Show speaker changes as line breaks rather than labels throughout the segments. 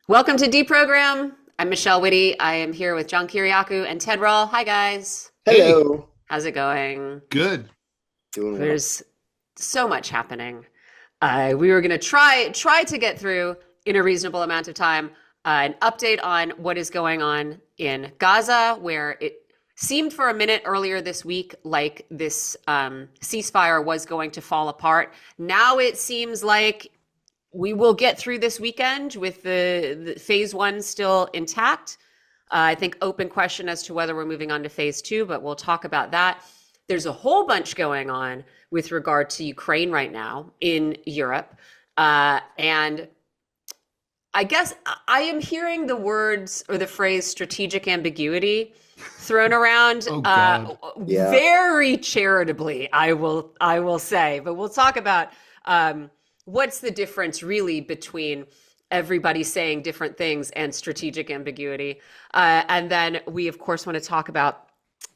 Welcome to DeProgram. I'm Michelle Witte. I am here with John Kiriakou and Ted Rall. Hi, guys.
Hello.
How's it going?
Good.
Doing well.
There's so much happening. We were going to try to get through in a reasonable amount of time an update on what is going on in Gaza, where it seemed for a minute earlier this week like this ceasefire was going to fall apart. Now it seems like we will get through this weekend with the phase one still intact. I think open question as to whether we're moving on to phase two, but we'll talk about that. There's a whole bunch going on with regard to Ukraine right now in Europe. And I guess I am hearing the words or the phrase strategic ambiguity thrown around very charitably, I will say. But we'll talk about what's the difference really between everybody saying different things and strategic ambiguity? And then we, of course, want to talk about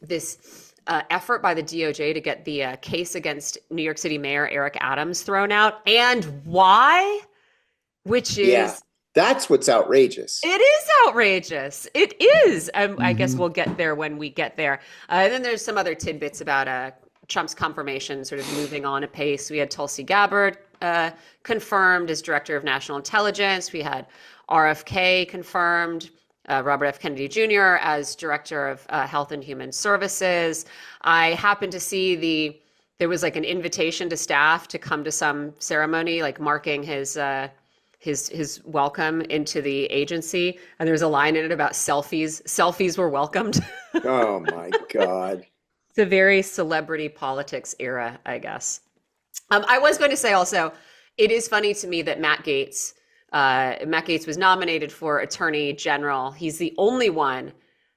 this effort by the DOJ to get the case against New York City Mayor Eric Adams thrown out, and why, which is...
That's what's outrageous.
It is outrageous. It is. I guess we'll get there when we get there. And then there's some other tidbits about Trump's confirmation sort of moving on apace. We had Tulsi Gabbard confirmed as Director of National Intelligence. We had RFK confirmed, Robert F. Kennedy Jr. as Director of Health and Human Services. I happened to see there was like an invitation to staff to come to some ceremony, like marking his welcome into the agency. And there was a line in it about selfies. Selfies were welcomed.
Oh my God.
It's a very celebrity politics era, I guess. I was going to say also, it is funny to me that Matt Gaetz was nominated for Attorney General. He's the only one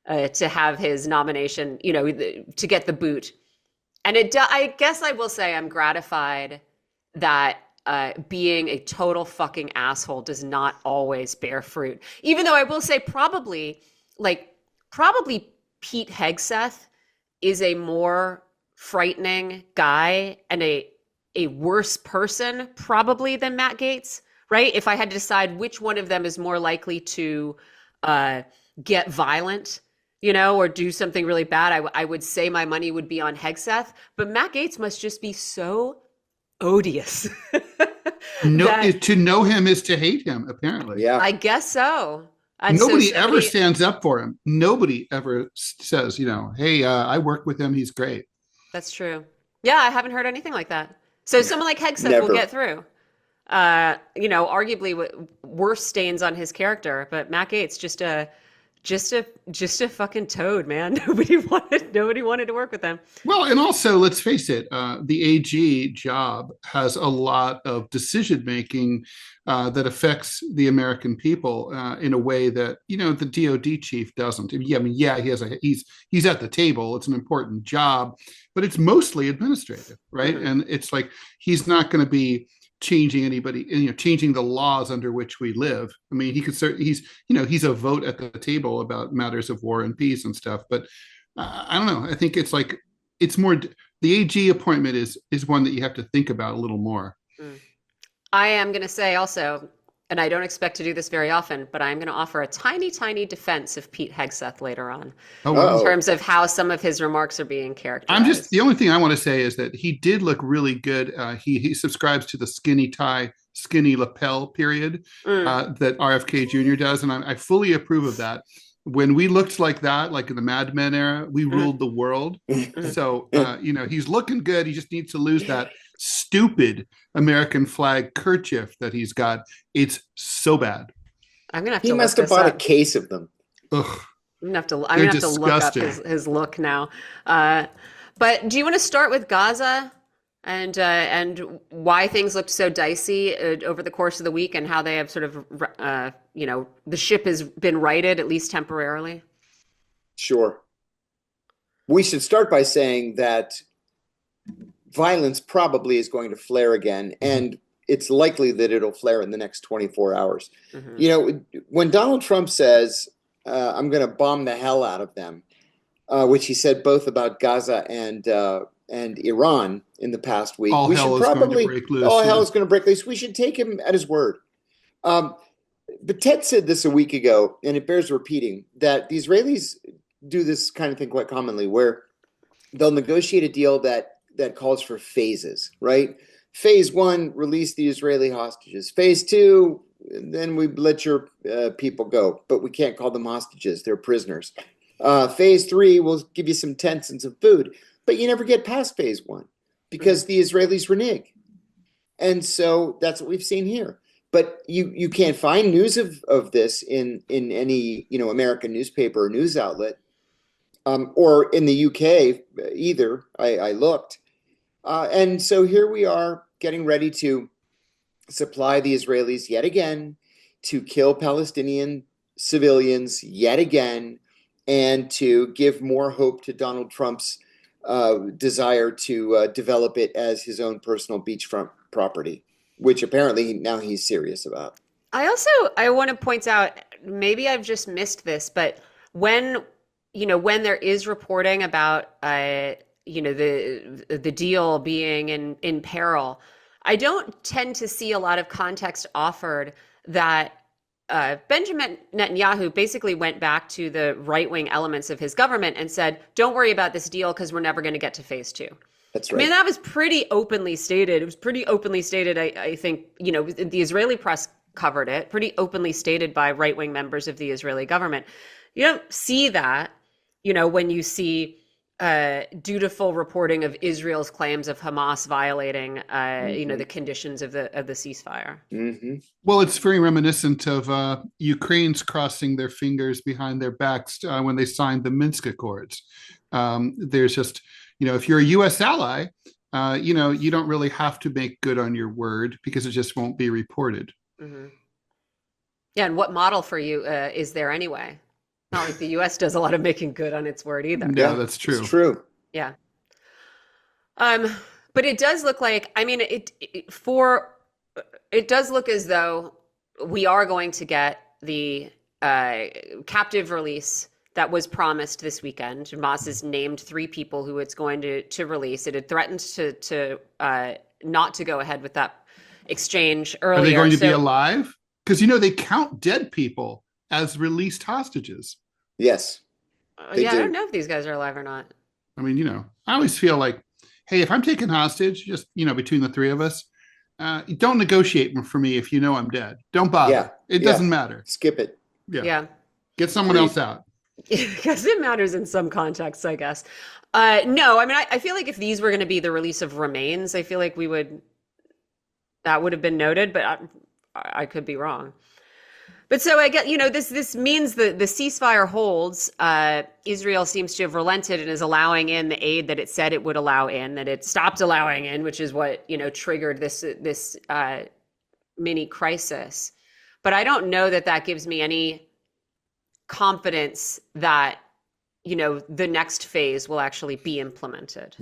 to have his nomination, to get the boot. And I guess I will say I'm gratified that being a total fucking asshole does not always bear fruit. Even though I will say probably Pete Hegseth is a more frightening guy and a worse person probably than Matt Gaetz, right? If I had to decide which one of them is more likely to get violent, or do something really bad, I would say my money would be on Hegseth. But Matt Gaetz must just be so odious.
To know him is to hate him, apparently.
Yeah,
I guess so. And
nobody ever stands up for him. Nobody ever says, hey, I work with him. He's great.
That's true. Yeah, I haven't heard anything like that. So someone like Hegseth will get through. Arguably worse stains on his character, but Matt Gaetz just a fucking toad, man. Nobody wanted to work with them.
Well, and also let's face it, the AG job has a lot of decision making that affects the American people in a way that the DOD chief doesn't. He's at the table. It's an important job, but it's mostly administrative, right? Mm-hmm. And it's like he's not going to be changing anybody, changing the laws under which we live. I mean, he's a vote at the table about matters of war and peace and stuff. But I don't know. I think it's more, the AG appointment is one that you have to think about a little more.
Mm. I am going to say also, and I don't expect to do this very often, but I'm going to offer a tiny, tiny defense of Pete Hegseth later on in terms of how some of his remarks are being characterized.
The only thing I want to say is that he did look really good. He subscribes to the skinny tie, skinny lapel period that RFK Jr. does. And I fully approve of that. When we looked like that, like in the Mad Men era, we ruled the world. So, he's looking good. He just needs to lose that stupid American flag kerchief that he's got. It's so bad.
I'm gonna have to.
He must have bought a case of them.
Ugh.
I'm gonna have to look up his look now. But do you want to start with Gaza and why things looked so dicey over the course of the week, and how they have sort of the ship has been righted, at least temporarily?
Sure. We should start by saying that violence probably is going to flare again, and it's likely that it'll flare in the next 24 hours. When Donald Trump says, I'm going to bomb the hell out of them, which he said both about Gaza and Iran in the past week,
all hell is going to break loose.
All hell is going to break loose. We should take him at his word. But Ted said this a week ago, and it bears repeating, that the Israelis do this kind of thing quite commonly, where they'll negotiate a deal that calls for phases, right? Phase 1, release the Israeli hostages. Phase 2, then we let your people go, but we can't call them hostages. They're prisoners. Phase 3, we'll give you some tents and some food, but you never get past phase 1 because the Israelis renege. And so that's what we've seen here. But you can't find news of this in any American newspaper or news outlet, or in the UK either. I looked, and so here we are getting ready to supply the Israelis yet again, to kill Palestinian civilians yet again, and to give more hope to Donald Trump's desire to develop it as his own personal beachfront property, which apparently now he's serious about.
I want to point out, maybe I've just missed this, but when there is reporting about the deal being in peril, I don't tend to see a lot of context offered that Benjamin Netanyahu basically went back to the right-wing elements of his government and said, don't worry about this deal because we're never going to get to phase 2.
That's right.
I mean, that was pretty openly stated. It was pretty openly stated, I think, the Israeli press covered it, pretty openly stated by right-wing members of the Israeli government. You don't see that, when you see dutiful reporting of Israel's claims of Hamas violating, the conditions of the ceasefire.
Mm-hmm.
Well, it's very reminiscent of Ukraine's crossing their fingers behind their backs when they signed the Minsk Accords. There's just, if you're a U.S. ally, you don't really have to make good on your word because it just won't be reported.
Mm-hmm. Yeah, and what model for you is there anyway? Not like the U.S. does a lot of making good on its word either.
Yeah, that's true.
It's true.
Yeah. But it does look like, it does look as though we are going to get the captive release that was promised this weekend. Hamas has named 3 people who it's going to release. It had threatened to not to go ahead with that exchange earlier.
Are they going to be alive? Because, they count dead people as released hostages.
Yes.
I don't know if these guys are alive or not.
I always feel like, hey, if I'm taken hostage, just, between the 3 of us, don't negotiate for me if you know I'm dead. Don't bother.
Yeah.
It doesn't matter.
Skip it.
Yeah.
Get someone else out.
Because it matters in some contexts, I guess. No, I feel like if these were going to be the release of remains, I feel like that would have been noted, but I could be wrong. But so I get, this means that the ceasefire holds. Israel seems to have relented and is allowing in the aid that it said it would allow in, that it stopped allowing in, which is what, triggered this mini crisis. But I don't know that gives me any confidence that, the next phase will actually be implemented.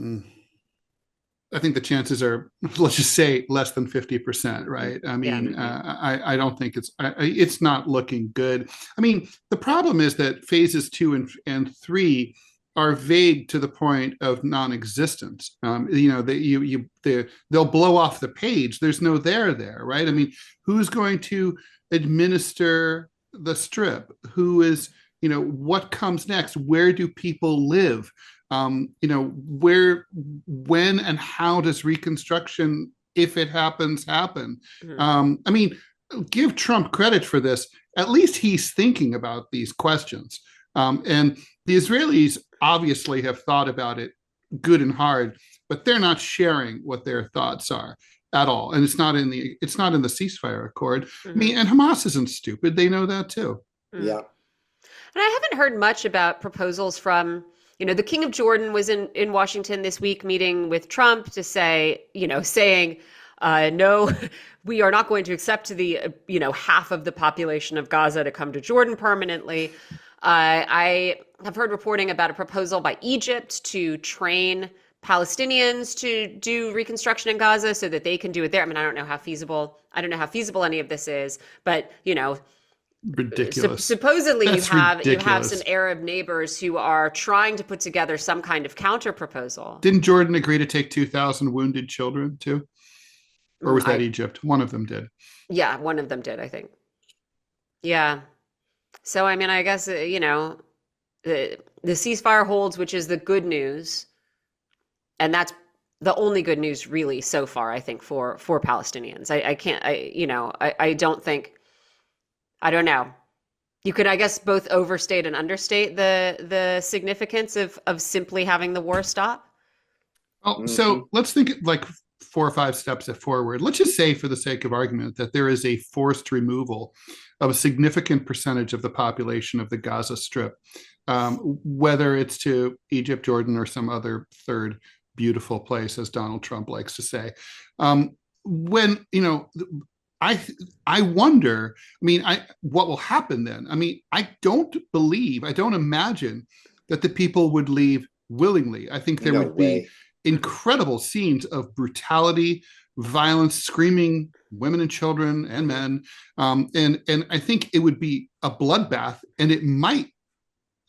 I think the chances are, let's just say, less than 50%, right? I don't think it's not looking good. The problem is that phases 2 and 3 are vague to the point of non-existence. They'll blow off the page. There's no there, right? Who's going to administer the strip? Who is, what comes next? Where do people live? Where, when, and how does reconstruction, if it happens, happen? Mm-hmm. Give Trump credit for this. At least he's thinking about these questions. And the Israelis obviously have thought about it good and hard, but they're not sharing what their thoughts are at all. And it's not in the ceasefire accord.
Mm-hmm.
And Hamas isn't stupid. They know that too.
Mm-hmm. Yeah.
And I haven't heard much about proposals from, the King of Jordan was in Washington this week meeting with Trump to saying, no, we are not going to accept the, half of the population of Gaza to come to Jordan permanently. I have heard reporting about a proposal by Egypt to train Palestinians to do reconstruction in Gaza so that they can do it there. I mean, I don't know how feasible any of this is, but
Ridiculous.
Supposedly
That's
you
ridiculous.
have some Arab neighbors who are trying to put together some kind of counter proposal.
Didn't Jordan agree to take 2,000 wounded children too? Or was that Egypt? One of them did.
Yeah, one of them did, I think. Yeah. So, I mean, I guess, the ceasefire holds, which is the good news. And that's the only good news really so far, I think, for Palestinians. I don't know. You could, I guess, both overstate and understate the significance of simply having the war stop.
Oh, so let's think like 4 or 5 steps forward. Let's just say, for the sake of argument, that there is a forced removal of a significant percentage of the population of the Gaza Strip, whether it's to Egypt, Jordan, or some other third beautiful place, as Donald Trump likes to say. I wonder, what will happen then? I don't imagine that the people would leave willingly. I think there would be incredible scenes of brutality, violence, screaming women and children and men. And I think it would be a bloodbath, and it might,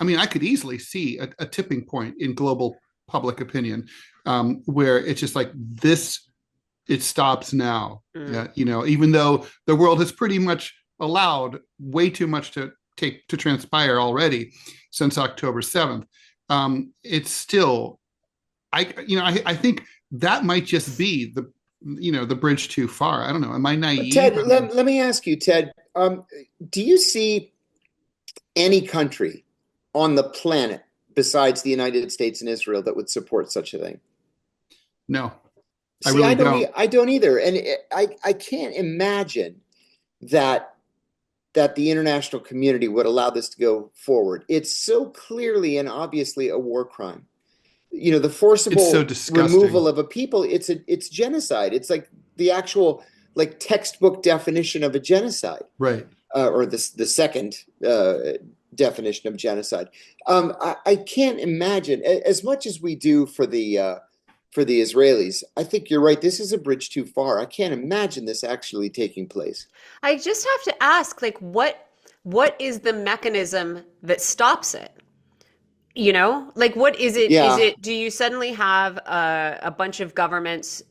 I could easily see a tipping point in global public opinion, where it's just like this, it stops now. Even though the world has pretty much allowed way too much to transpire already since October 7th. It's still, I think that might just be the bridge too far. I don't know. Am I naive?
Ted, let me ask you, Ted, do you see any country on the planet besides the United States and Israel that would support such a thing?
No.
I don't either. And I can't imagine that the international community would allow this to go forward. It's so clearly and obviously a war crime. The forcible removal of a people, it's genocide. It's like the actual textbook definition of a genocide.
Right.
Or the second definition of genocide. I can't imagine, as much as we do for the Israelis. I think you're right. This is a bridge too far. I can't imagine this actually taking place.
I just have to ask, what is the mechanism that stops it? What is it?
Yeah.
Is it, do you suddenly have a bunch of governments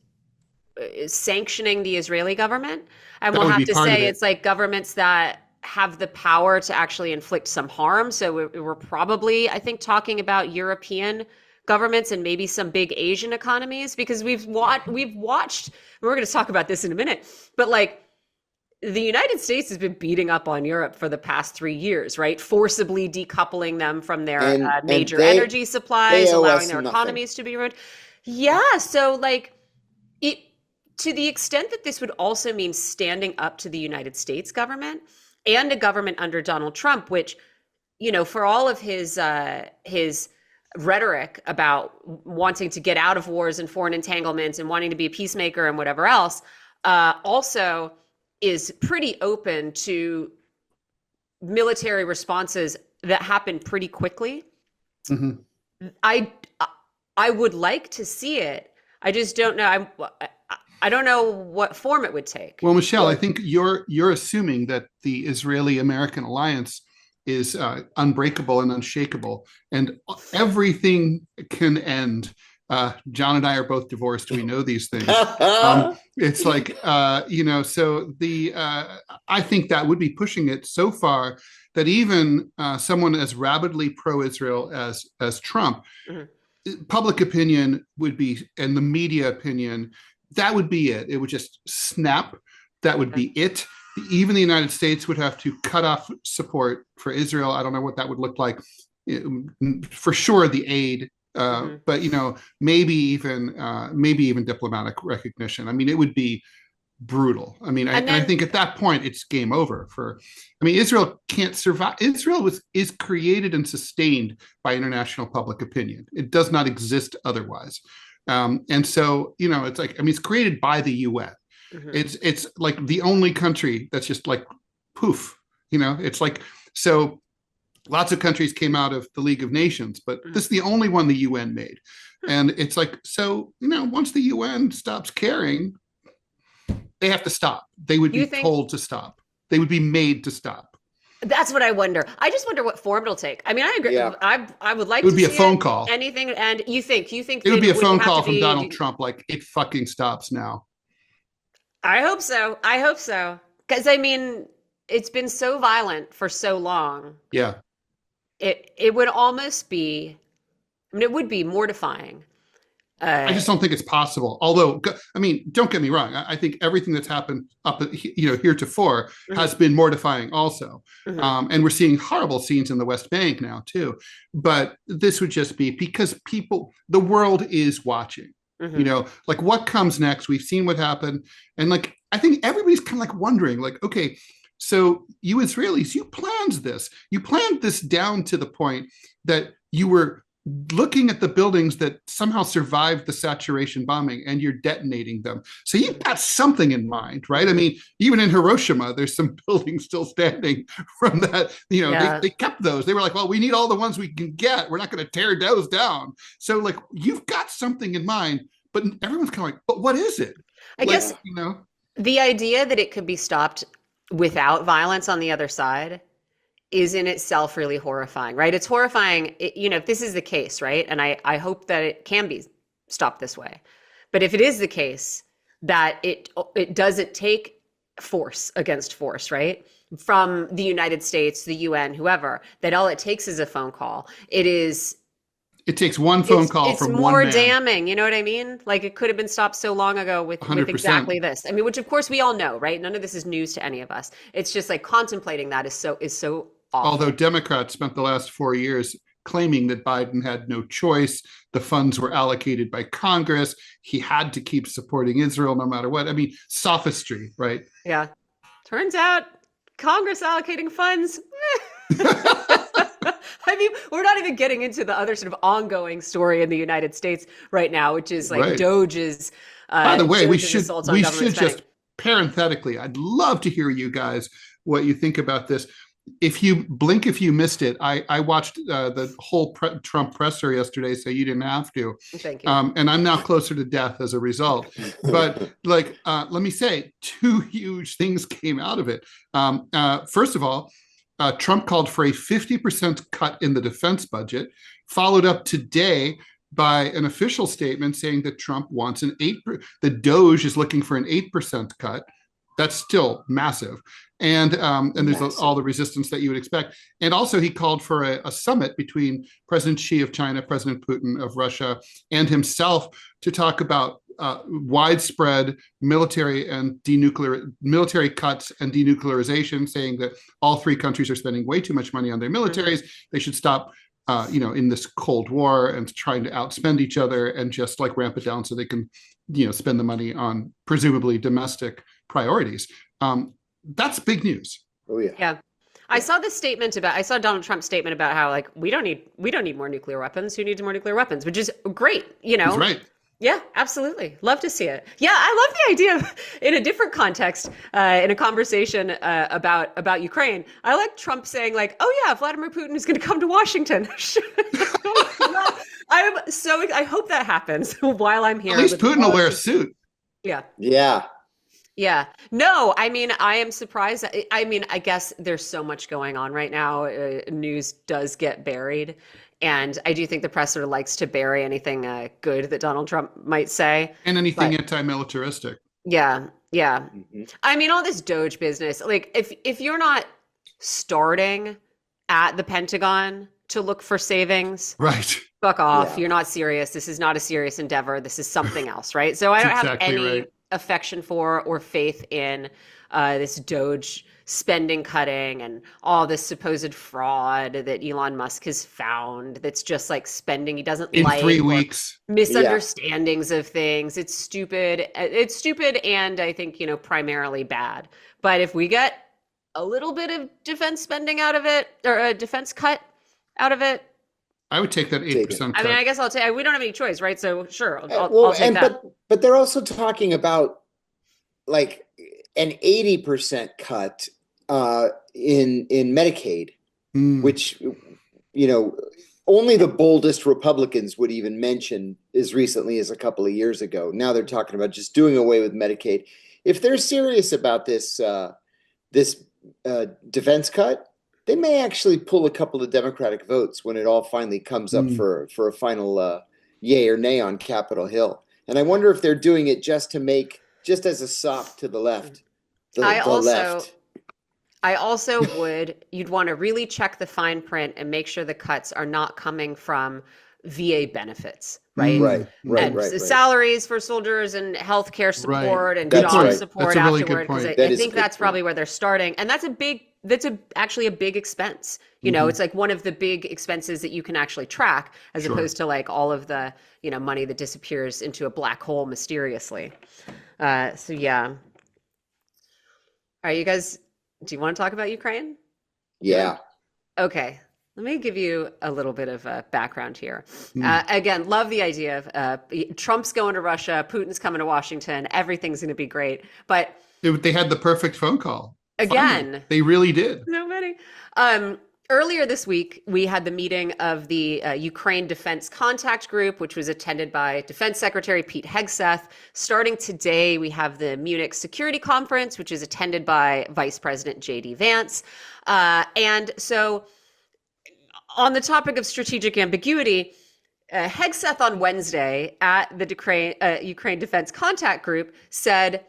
sanctioning the Israeli government? And we'll have to say it's like governments that have the power to actually inflict some harm. So we're probably, I think, talking about European governments and maybe some big Asian economies, because we've watched, and we're going to talk about this in a minute, but the United States has been beating up on Europe for the past 3 years, right? Forcibly decoupling them from their major energy supplies, allowing their economies to be ruined. Yeah. So to the extent that this would also mean standing up to the United States government and a government under Donald Trump, which, for all of his rhetoric about wanting to get out of wars and foreign entanglements and wanting to be a peacemaker and whatever else, also is pretty open to military responses that happen pretty quickly. Mm-hmm. I would like to see it. I just don't know. I don't know what form it would take.
Well, Michelle, I think you're assuming that the Israeli-American alliance is unbreakable and unshakable, and everything can end. John and I are both divorced. We know these things. It's like, so I think that would be pushing it so far that even someone as rabidly pro-Israel as Trump, mm-hmm. public opinion would be, and the media opinion, that would be it. It would just snap. That would be it. Even the United States would have to cut off support for Israel. I don't know what that would look like. For sure, the aid, mm-hmm. but maybe even diplomatic recognition. It would be brutal. I think at that point it's game over. Israel can't survive. Israel is created and sustained by international public opinion. It does not exist otherwise. And so it's like it's created by the UN. Mm-hmm. It's like the only country that's just like poof, it's like, so Lots of countries came out of the League of Nations, but this is the only one the UN made. And it's like, so, once the UN stops caring, they have to stop. They would be told to stop. They would be made to stop.
That's what I wonder. I just wonder what form it'll take. I mean, I agree.
Yeah.
I would like
it would
to
be a
see
phone call.
Anything. And you think
it would be a phone call from Donald Trump, like, it fucking stops now.
I hope so. Because I mean, it's been so violent for so long.
Yeah.
It would almost be, I mean, it would be mortifying.
I just don't think it's possible. Although, I mean, don't get me wrong. I think everything that's happened heretofore has been mortifying also. And we're seeing horrible scenes in the West Bank now too. But this would just be because the world is watching. Like what comes next? We've seen what happened. And like, I think everybody's kind of like wondering, like, okay, so you Israelis, you planned this. You planned this down to the point that you were looking at the buildings that somehow survived the saturation bombing and you're detonating them. So you've got something in mind, right? I mean, even in Hiroshima, there's some buildings still standing from that. They kept those. They were like, well, we need all the ones we can get. We're not going to tear those down. So like, you've got something in mind, but everyone's kind of like, but what is it?
I guess, the idea that it could be stopped without violence on the other side is in itself really horrifying, right? It's horrifying, if this is the case, right? And I hope that it can be stopped this way. But if it is the case that it doesn't take force against force, right? From the United States, the UN, whoever, that all it takes is a phone call. It
takes one phone call from one man.
It's more damning, you know what I mean? Like it could have been stopped so long ago with exactly this. I mean, which of course we all know, right? None of this is news to any of us. It's just like contemplating that is so awful.
Although Democrats spent the last 4 years claiming that Biden had no choice, the funds were allocated by Congress. He had to keep supporting Israel no matter what. I mean, sophistry, right?
Yeah. Turns out Congress allocating funds. I mean, we're not even getting into the other sort of ongoing story in the United States right now, which is like DOGE's.
By the way, we should just parenthetically, I'd love to hear you guys what you think about this. If you missed it, I watched the whole Trump presser yesterday, so you didn't have to.
Thank you.
And I'm now closer to death as a result. But let me say, two huge things came out of it. First of all, Trump called for a 50% cut in the defense budget, followed up today by an official statement saying that Trump wants the DOGE is looking for an 8% cut. That's still massive. And there's all the resistance that you would expect. And also he called for a summit between President Xi of China, President Putin of Russia, and himself to talk about widespread military cuts and denuclearization, saying that all three countries are spending way too much money on their militaries. They should stop in this Cold War and trying to outspend each other and just like ramp it down so they can, spend the money on presumably domestic priorities. That's big news.
Oh yeah.
Yeah. I saw Donald Trump's statement about how like we don't need more nuclear weapons. Who needs more nuclear weapons? Which is great, He's
right.
Yeah, absolutely. Love to see it. Yeah, I love the idea of, in a different context, in a conversation about Ukraine. I like Trump saying like, "Oh yeah, Vladimir Putin is going to come to Washington." I hope that happens while I'm here.
At least Putin will wear a suit.
Yeah.
Yeah.
Yeah. No, I mean, I am surprised. I mean, I guess there's so much going on right now. News does get buried. And I do think the press sort of likes to bury anything good that Donald Trump might say.
And anything anti-militaristic.
Yeah. Yeah. Mm-hmm. I mean, all this DOGE business, like if you're not starting at the Pentagon to look for savings,
right?
Fuck off. Yeah. You're not serious. This is not a serious endeavor. This is something else, right? So I don't have any affection for or faith in this DOGE spending cutting and all this supposed fraud that Elon Musk has found that's just like spending he doesn't
in
like
3 weeks,
misunderstandings of things. It's stupid and I think primarily bad. But if we get a little bit of defense spending out of it, or a defense cut out of it,
I would take that 8% cut.
I mean, I guess I'll take. We don't have any choice, right? So sure, I'll take that.
But they're also talking about like an 80% cut in Medicaid which, only the boldest Republicans would even mention as recently as a couple of years ago. Now they're talking about just doing away with Medicaid. If they're serious about this defense cut, they may actually pull a couple of Democratic votes when it all finally comes up for a final yay or nay on Capitol Hill. And I wonder if they're doing it just as a sop to the left.
I also you'd want to really check the fine print and make sure the cuts are not coming from VA benefits, right? Right. Salaries for soldiers and healthcare support and job support afterward. Because I think that's probably where they're starting. And that's actually a big expense. It's like one of the big expenses that you can actually track as opposed to like all of the, money that disappears into a black hole mysteriously. So yeah. All right, you guys, do you want to talk about Ukraine?
Yeah.
Okay. Let me give you a little bit of background here. Again, love the idea of Trump's going to Russia, Putin's coming to Washington, everything's going to be great. But
they had the perfect phone call.
Again.
Finally. They really did.
So many. Earlier this week, we had the meeting of the Ukraine Defense Contact Group, which was attended by Defense Secretary Pete Hegseth. Starting today, we have the Munich Security Conference, which is attended by Vice President J.D. Vance. And so on the topic of strategic ambiguity, Hegseth on Wednesday at the Ukraine Defense Contact Group said,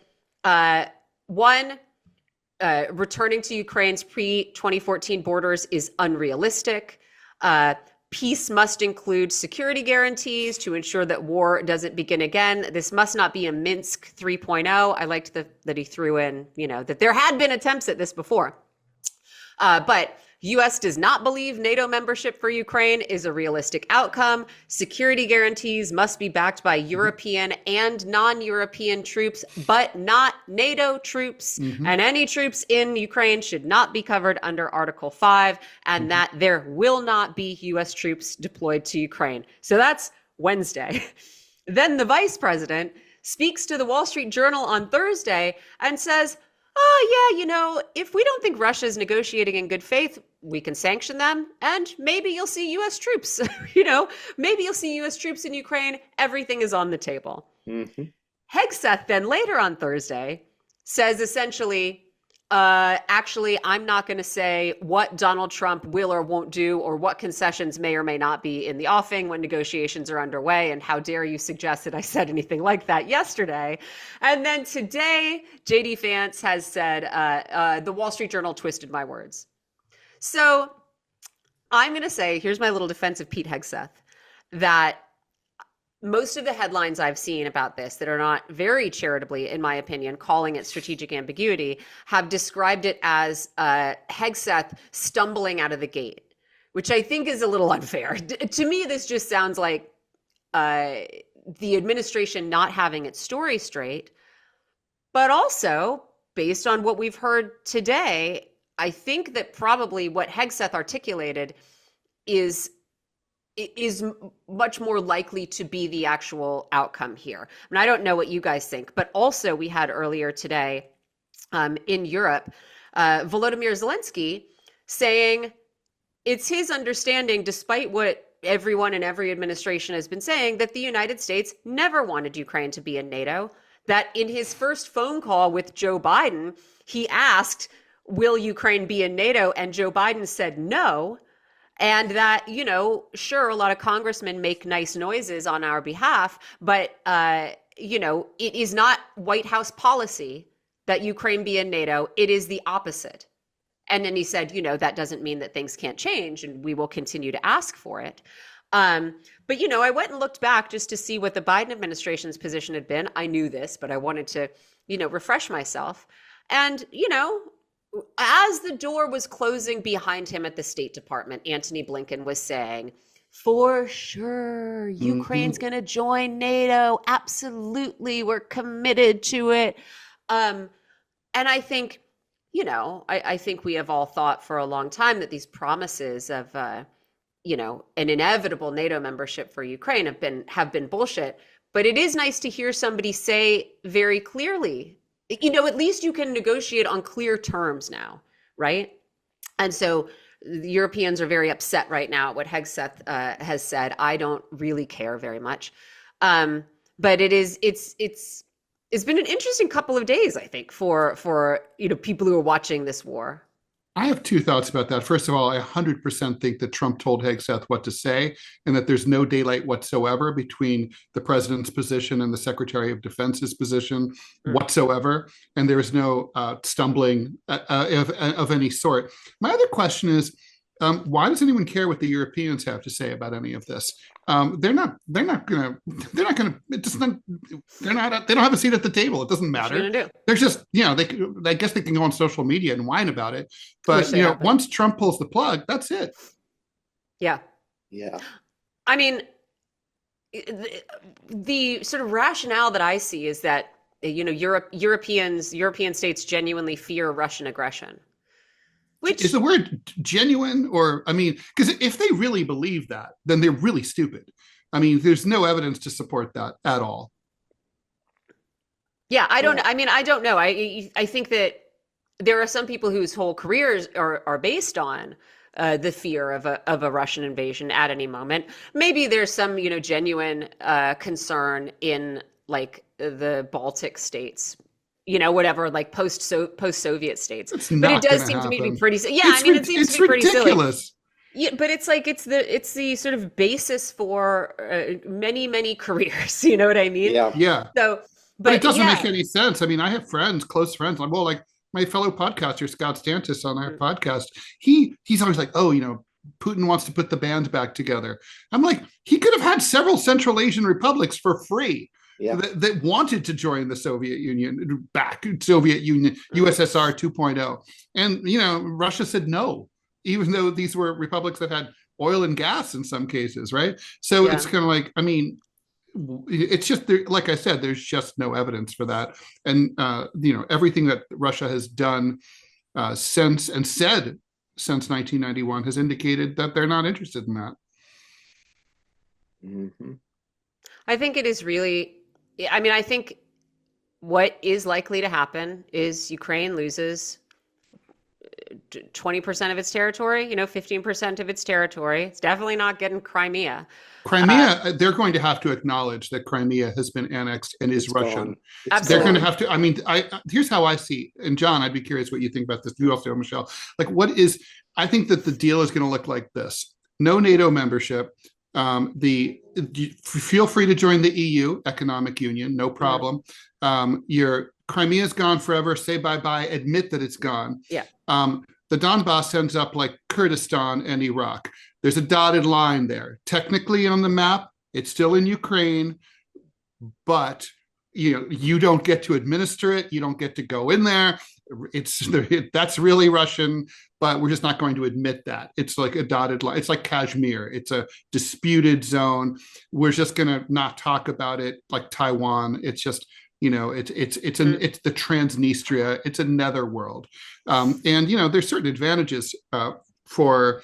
returning to Ukraine's pre-2014 borders is unrealistic. Peace must include security guarantees to ensure that war doesn't begin again. This must not be a Minsk 3.0. I liked that he threw in, that there had been attempts at this before. But U.S. does not believe NATO membership for Ukraine is a realistic outcome. Security guarantees must be backed by European and non-European troops, but not NATO troops. And any troops in Ukraine should not be covered under Article 5, and that there will not be U.S. troops deployed to Ukraine. So that's Wednesday. Then the vice president speaks to the Wall Street Journal on Thursday and says, if we don't think Russia is negotiating in good faith, we can sanction them and maybe you'll see U.S. troops, maybe you'll see U.S. troops in Ukraine. Everything is on the table. Hegseth then later on Thursday says essentially, actually, I'm not going to say what Donald Trump will or won't do or what concessions may or may not be in the offing when negotiations are underway. And how dare you suggest that I said anything like that yesterday? And then today, J.D. Vance has said, the Wall Street Journal twisted my words. So I'm going to say, here's my little defense of Pete Hegseth, that most of the headlines I've seen about this that are not very charitably, in my opinion, calling it strategic ambiguity, have described it as Hegseth stumbling out of the gate, which I think is a little unfair. To me, this just sounds like the administration not having its story straight, but also based on what we've heard today, I think that probably what Hegseth articulated is much more likely to be the actual outcome here. And I don't know what you guys think, but also we had earlier today in Europe, Volodymyr Zelensky saying it's his understanding, despite what everyone in every administration has been saying, that the United States never wanted Ukraine to be in NATO, that in his first phone call with Joe Biden, he asked, will Ukraine be in NATO? And Joe Biden said no. And that, sure, a lot of congressmen make nice noises on our behalf, but, it is not White House policy that Ukraine be in NATO. It is the opposite. And then he said, that doesn't mean that things can't change and we will continue to ask for it. But, I went and looked back just to see what the Biden administration's position had been. I knew this, but I wanted to, refresh myself. And, as the door was closing behind him at the State Department, Antony Blinken was saying, for sure, Ukraine's going to join NATO. Absolutely. We're committed to it. And I think, I think we have all thought for a long time that these promises of, an inevitable NATO membership for Ukraine have been bullshit. But it is nice to hear somebody say very clearly, at least you can negotiate on clear terms now, right? And so The Europeans are very upset right now at what Hegseth has said. I don't really care very much. But it's been an interesting couple of days, I think, for people who are watching this war.
I have two thoughts about that. First of all, I 100% think that Trump told Hegseth what to say, and that there's no daylight whatsoever between the president's position and the Secretary of Defense's position whatsoever, and there is no stumbling of any sort. My other question is, why does anyone care what the Europeans have to say about any of this? They don't have a seat at the table. It doesn't matter. They're just, I guess they can go on social media and whine about it. But, once Trump pulls the plug, that's it.
Yeah.
Yeah.
I mean, the sort of rationale that I see is that, European states genuinely fear Russian aggression. Which
is the word genuine, or, because if they really believe that, then they're really stupid. There's no evidence to support that at all.
Yeah, I don't know. I think that there are some people whose whole careers are based on the fear of a Russian invasion at any moment. Maybe there's some, genuine concern in like the Baltic states. Whatever, like post-Soviet states. But it does seem to me to be pretty. Yeah, it seems to be pretty
ridiculous.
Silly. Yeah, but it's like it's the sort of basis for many careers. You know what I mean?
Yeah.
So,
but it doesn't make any sense. I have friends, close friends. Like my fellow podcaster Scott Stantis on our podcast. He's always like, Putin wants to put the band back together. I'm like, he could have had several Central Asian republics for free. Yeah. That wanted to join the Soviet Union, USSR 2.0. And, Russia said no, even though these were republics that had oil and gas in some cases, right? So it's kind of like, it's just, like I said, there's just no evidence for that. And, everything that Russia has done since 1991 has indicated that they're not interested in that.
Mm-hmm.
I think it is really, I think what is likely to happen is Ukraine loses 20% of its territory, 15% of its territory. It's definitely not getting Crimea.
They're going to have to acknowledge that Crimea has been annexed and is Russian.
Absolutely.
They're going to have to, here's how I see, and John, I'd be curious what you think about this. You also, Michelle, I think that the deal is going to look like this. No NATO membership. Feel free to join the EU economic union, no problem. Your Crimea's gone forever. Say bye-bye. Admit that it's gone.
Yeah.
The Donbass ends up like Kurdistan and Iraq. There's a dotted line there. Technically on the map, it's still in Ukraine, but you don't get to administer it. You don't get to go in there. That's really Russian, but we're just not going to admit that. It's like a dotted line. It's like Kashmir. It's a disputed zone. We're just going to not talk about it like Taiwan. It's just, it's the Transnistria. It's a netherworld. And, there's certain advantages for,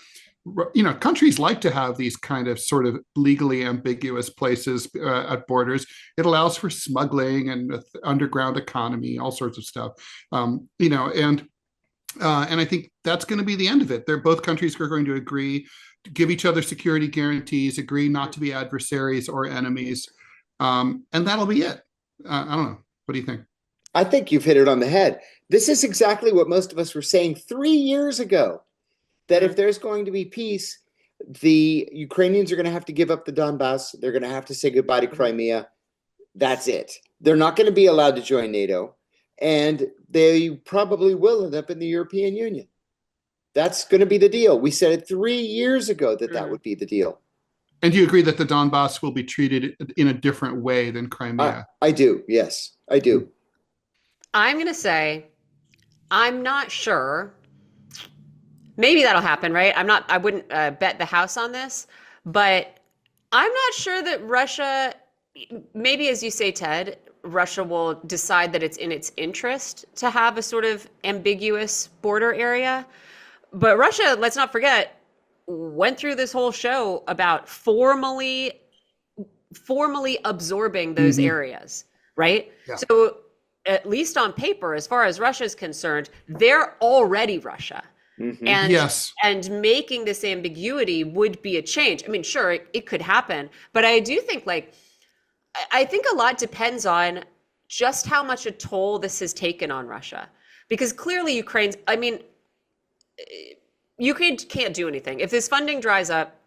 countries like to have these kind of sort of legally ambiguous places at borders. It allows for smuggling and underground economy, all sorts of stuff. And I think that's going to be the end of it. Both countries are going to agree to give each other security guarantees, agree not to be adversaries or enemies. And that'll be it. I don't know. What do you think?
I think you've hit it on the head. This is exactly what most of us were saying 3 years ago, that if there's going to be peace, the Ukrainians are going to have to give up the Donbass. They're going to have to say goodbye to Crimea. That's it. They're not going to be allowed to join NATO. And they probably will end up in the European Union. That's going to be the deal. We said it 3 years ago that would be the deal.
And do you agree that the Donbass will be treated in a different way than Crimea?
I do. Yes, I do.
I'm going to say, I'm not sure. Maybe that'll happen, right? I wouldn't bet the house on this, but I'm not sure that Russia, maybe as you say, Ted, Russia will decide that it's in its interest to have a sort of ambiguous border area. But Russia, let's not forget, went through this whole show about formally absorbing those areas, right? Yeah. So at least on paper, as far as Russia is concerned, they're already Russia. And
Yes.
and making this ambiguity would be a change. I mean, sure, it could happen, but I do think I think a lot depends on just how much a toll this has taken on Russia. Because clearly Ukraine can't do anything. If this funding dries up,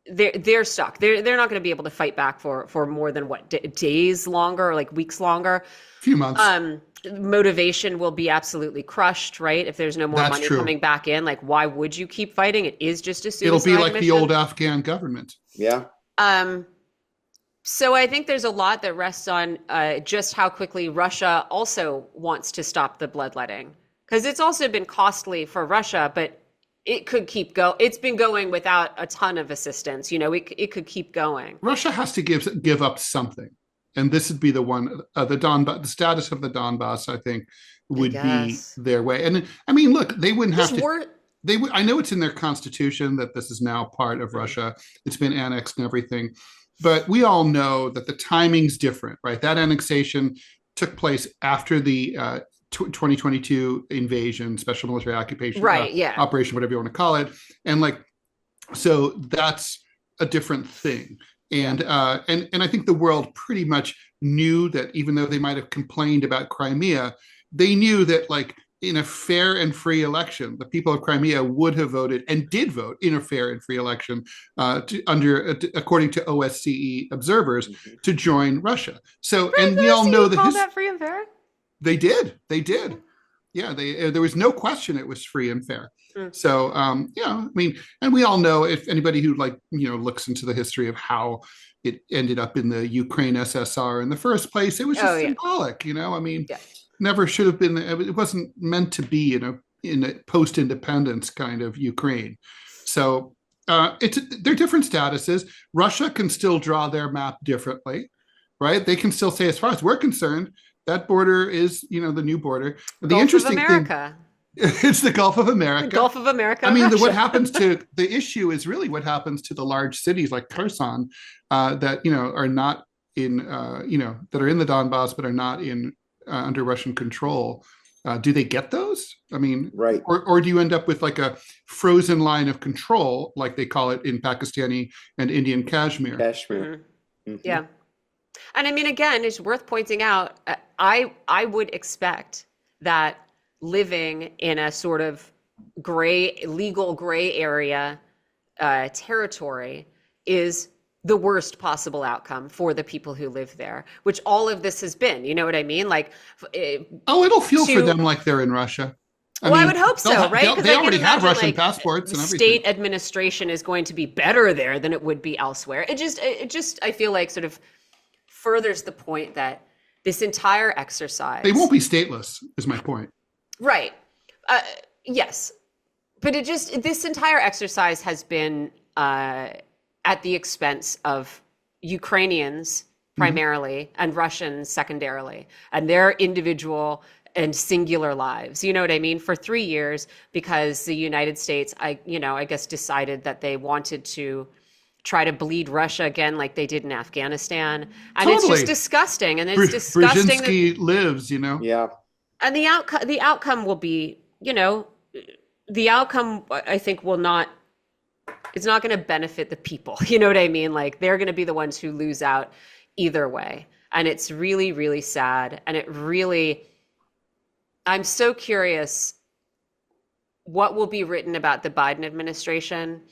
they're stuck. They're not going to be able to fight back for more than days longer, or like weeks longer.
Few months.
Motivation will be absolutely crushed, right? If there's no more money coming back in, like why would you keep fighting? It is just a suicide
It'll be like
mission.
the old Afghan government.
Yeah.
So I think there's a lot that rests on just how quickly Russia also wants to stop the bloodletting, because it's also been costly for Russia, but it could keep go. It's been going without a ton of assistance. It could keep going.
Russia has to give up something, and this would be the one. The status of the Donbass, I think, would be their way. And I mean, look, they wouldn't have to. I know it's in their constitution that this is now part of Russia. It's been annexed and everything. But we all know that the timing's different, right? That annexation took place after the 2022 invasion, special military occupation, operation, whatever you want to call it. And so that's a different thing. And I think the world pretty much knew that, even though they might have complained about Crimea, they knew that in a fair and free election, the people of Crimea would have voted and did vote in a fair and free election according to OSCE observers, to join Russia. So, and we all know that
that free and fair.
They did. Yeah, there was no question it was free and fair. So, I mean, and we all know, if anybody who looks into the history of how it ended up in the Ukraine SSR in the first place, it was just symbolic. I mean. Yeah. Never should have been. It wasn't meant to be in a post-independence kind of Ukraine. So they're different statuses. Russia can still draw their map differently, right? They can still say, as far as we're concerned, that border is the new border. The
Gulf
interesting
of America.
Thing, it's the Gulf of America.
The Gulf of America.
I mean, what happens to the issue is really what happens to the large cities like Kherson that are not in that are in the Donbass but are not in. Under Russian control. Do they get those? I mean,
right.
Or do you end up with a frozen line of control, like they call it in Pakistani and Indian Kashmir?
Mm-hmm. Yeah. And I mean, again, it's worth pointing out, I would expect that living in a sort of legal gray area territory is the worst possible outcome for the people who live there, which all of this has been. You know what I mean?
It'll feel for them like they're in Russia.
I would hope so, right?
They already have Russian passports and everything.
State administration is going to be better there than it would be elsewhere. It just, I feel like, sort of furthers the point that this entire exercise.
They won't be stateless, is my point.
Right. Yes. But this entire exercise has been at the expense of Ukrainians primarily and Russians secondarily, and their individual and singular lives. You know what I mean? For 3 years, because the United States, I guess, decided that they wanted to try to bleed Russia again like they did in Afghanistan. And It's just disgusting. And it's disgusting.
Brzezinski lives,
Yeah.
And the outcome will be, the outcome, I think, will not, it's not going to benefit the people. You know what I mean? They're going to be the ones who lose out either way. And it's really, really sad. And I'm so curious what will be written about the Biden administration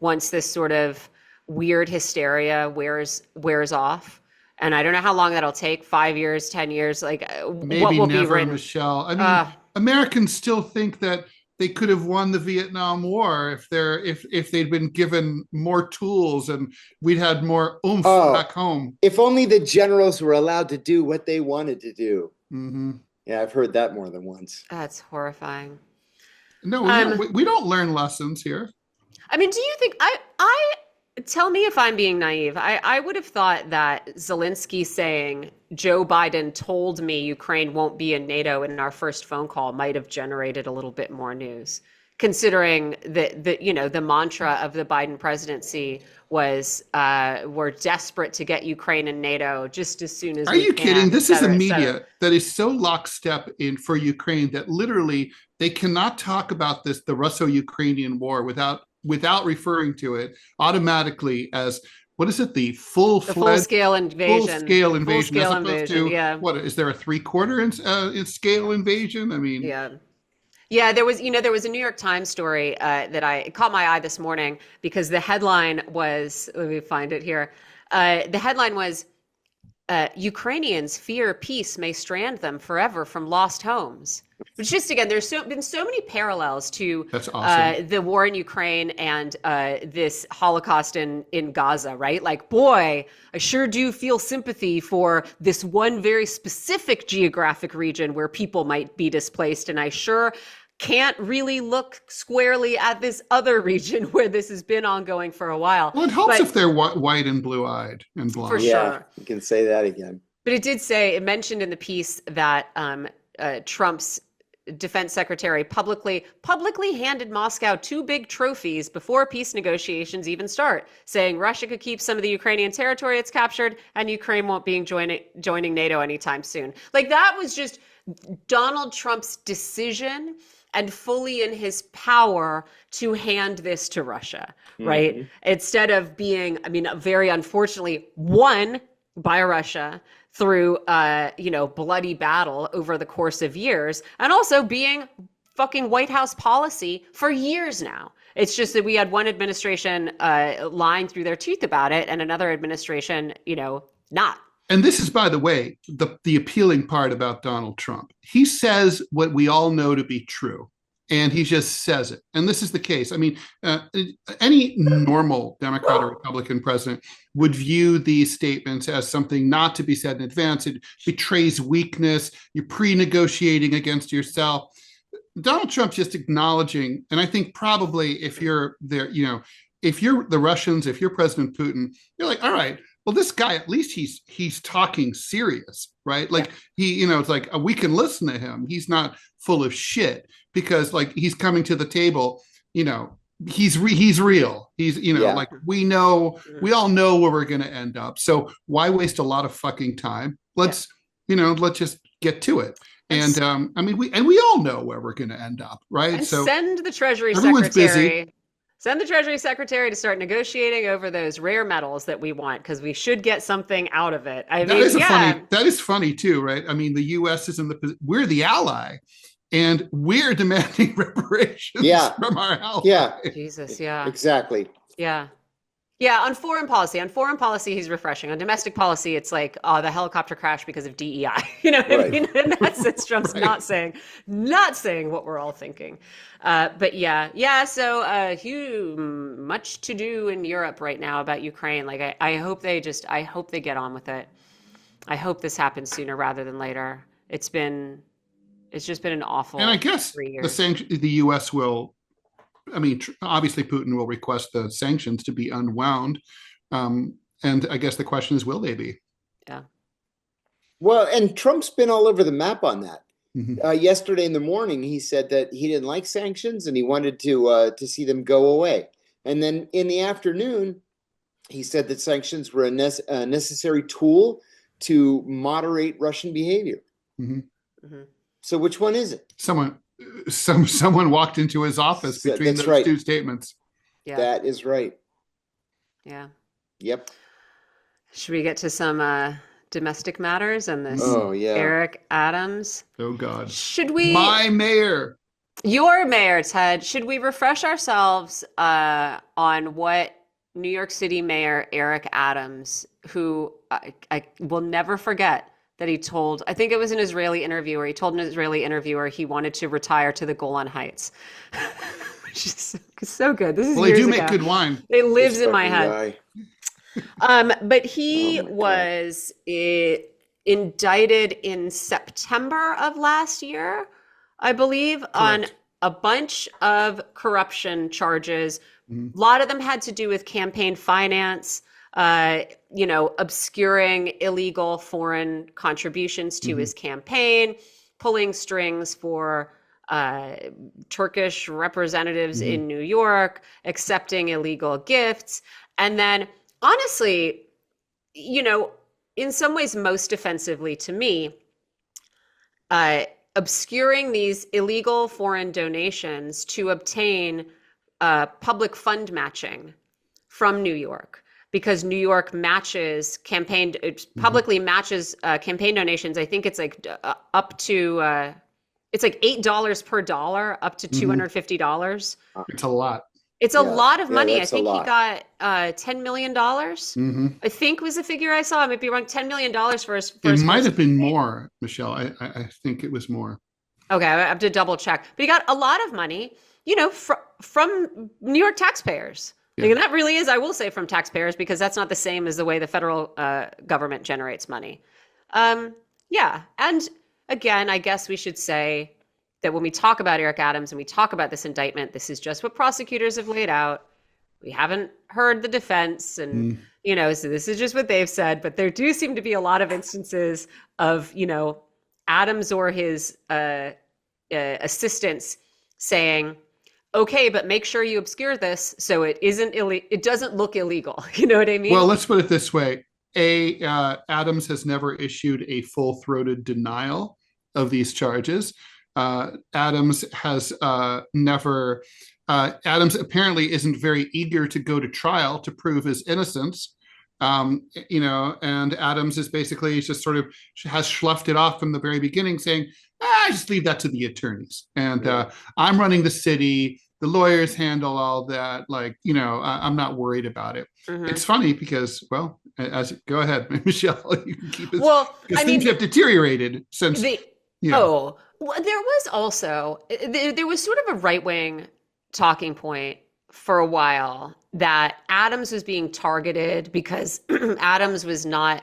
once this sort of weird hysteria wears off. And I don't know how long that'll take, 5 years, 10 years,
maybe
what will
never,
be written.
Michelle. I mean, Americans still think that they could have won the Vietnam War if they'd been given more tools and we'd had more oomph back home.
If only the generals were allowed to do what they wanted to do.
Mm-hmm.
Yeah, I've heard that more than once.
That's horrifying.
No, we don't learn lessons here.
I mean, do you think tell me if I'm being naive. I would have thought that Zelensky saying Joe Biden told me Ukraine won't be in NATO in our first phone call might have generated a little bit more news. considering the mantra of the Biden presidency was we're desperate to get Ukraine and NATO just as soon as
Are
we
you
can,
kidding? This is a
et cetera.
media that is so lockstep in for Ukraine that literally they cannot talk about the Russo-Ukrainian war without referring to it automatically as, what is it? The
full-scale invasion.
Full-scale invasion, as opposed
invasion,
to,
yeah.
what, is there a 3/4 in scale invasion? I mean,
yeah, there was a New York Times story it caught my eye this morning because the headline was, let me find it here. The headline was, Ukrainians fear peace may strand them forever from lost homes. Which, just again, there's been so many parallels to
That's awesome.
The war in Ukraine and this Holocaust in Gaza, right? Like, boy, I sure do feel sympathy for this one very specific geographic region where people might be displaced. And I sure can't really look squarely at this other region where this has been ongoing for a while.
Well, it helps if they're white and blue-eyed and blonde.
For
Yeah,
sure.
you can say that again.
But it mentioned in the piece that Trump's defense secretary publicly handed Moscow 2 big trophies before peace negotiations even start, saying Russia could keep some of the Ukrainian territory it's captured and Ukraine won't be joining NATO anytime soon. Like, that was just Donald Trump's decision and fully in his power to hand this to Russia, right? Mm-hmm. Instead of being, very unfortunately, won by Russia through, bloody battle over the course of years, and also being fucking White House policy for years now. It's just that we had one administration lying through their teeth about it and another administration, not.
And this is, by the way, the appealing part about Donald Trump. He says what we all know to be true, and he just says it. And this is the case. Any normal Democrat or Republican president would view these statements as something not to be said in advance. It betrays weakness. You're pre-negotiating against yourself. Donald Trump's just acknowledging, and I think probably if you're there, if you're the Russians, if you're President Putin, you're like, all right, well, this guy, at least he's talking serious, right? Like, it's like, we can listen to him. He's not full of shit because, like, he's coming to the table, he's real. He's, like, we all know where we're going to end up. So why waste a lot of fucking time? Let's just get to it. And we all know where we're going to end up, right?
And
so
send the Treasury
everyone's
Secretary.
Busy.
Send the Treasury Secretary to start negotiating over those rare metals that we want, because we should get something out of it. That
is funny too, right? The U.S. is we're the ally, and we're demanding reparations from our ally.
Yeah.
Jesus, yeah.
Exactly.
Yeah. Yeah, on foreign policy, he's refreshing. On domestic policy, it's like, the helicopter crash because of DEI. You know what I mean? In that sense, Trump's not saying what we're all thinking. But so much to do in Europe right now about Ukraine. Like, I hope they get on with it. I hope this happens sooner rather than later. It's just been an awful 3 years. And I guess
the U.S. will. Obviously, Putin will request the sanctions to be unwound. And I guess the question is, will they be?
Yeah.
Well, and Trump's been all over the map on that.
Mm-hmm.
Yesterday in the morning, he said that he didn't like sanctions and he wanted to see them go away. And then in the afternoon, he said that sanctions were a necessary tool to moderate Russian behavior.
Mm-hmm.
Mm-hmm.
So which one is it?
Someone walked into his office between those two statements.
Yeah.
That is right.
Yeah.
Yep.
Should we get to some domestic matters and this Eric Adams?
Oh, God.
Should we?
My mayor.
Your mayor, Ted. Should we refresh ourselves on what New York City Mayor Eric Adams, who I will never forget, that he told, I think it was an Israeli interviewer, he told an Israeli interviewer he wanted to retire to the Golan Heights. Which is so good. This is years ago.
They do make good wine.
It lives in my head. But he was indicted in September of last year, I believe, correct, on a bunch of corruption charges. Mm-hmm. A lot of them had to do with campaign finance, obscuring illegal foreign contributions to mm-hmm. his campaign, pulling strings for Turkish representatives in New York, accepting illegal gifts. And then, honestly, in some ways, most offensively to me, obscuring these illegal foreign donations to obtain public fund matching from New York, because New York publicly matches campaign donations. I think it's like up to it's like $8 per dollar, up to $250.
It's a lot.
It's a lot of money. I think
he
got $10 million. I think was the figure I saw. I might be wrong. $10 million for his
It might have been more, Michelle. I think it was more.
Okay, I have to double check. But he got a lot of money, from New York taxpayers. Yeah. And that really is, I will say, from taxpayers, because that's not the same as the way the federal government generates money. Yeah. And again, I guess we should say that when we talk about Eric Adams and we talk about this indictment, this is just what prosecutors have laid out. We haven't heard the defense, and, so this is just what they've said. But there do seem to be a lot of instances of, Adams or his assistants saying, okay, but make sure you obscure this so it doesn't look illegal. You know what I mean?
Well, let's put it this way. Adams has never issued a full-throated denial of these charges. Adams has never. Adams apparently isn't very eager to go to trial to prove his innocence. And Adams is basically just sort of has sloughed it off from the very beginning, saying, just leave that to the attorneys. And I'm running the city. The lawyers handle all that. I'm not worried about it. It's funny because, go ahead, Michelle, you can keep it.
Well,
things have deteriorated since.
There was also, there was sort of a right-wing talking point for a while that Adams was being targeted because Adams was not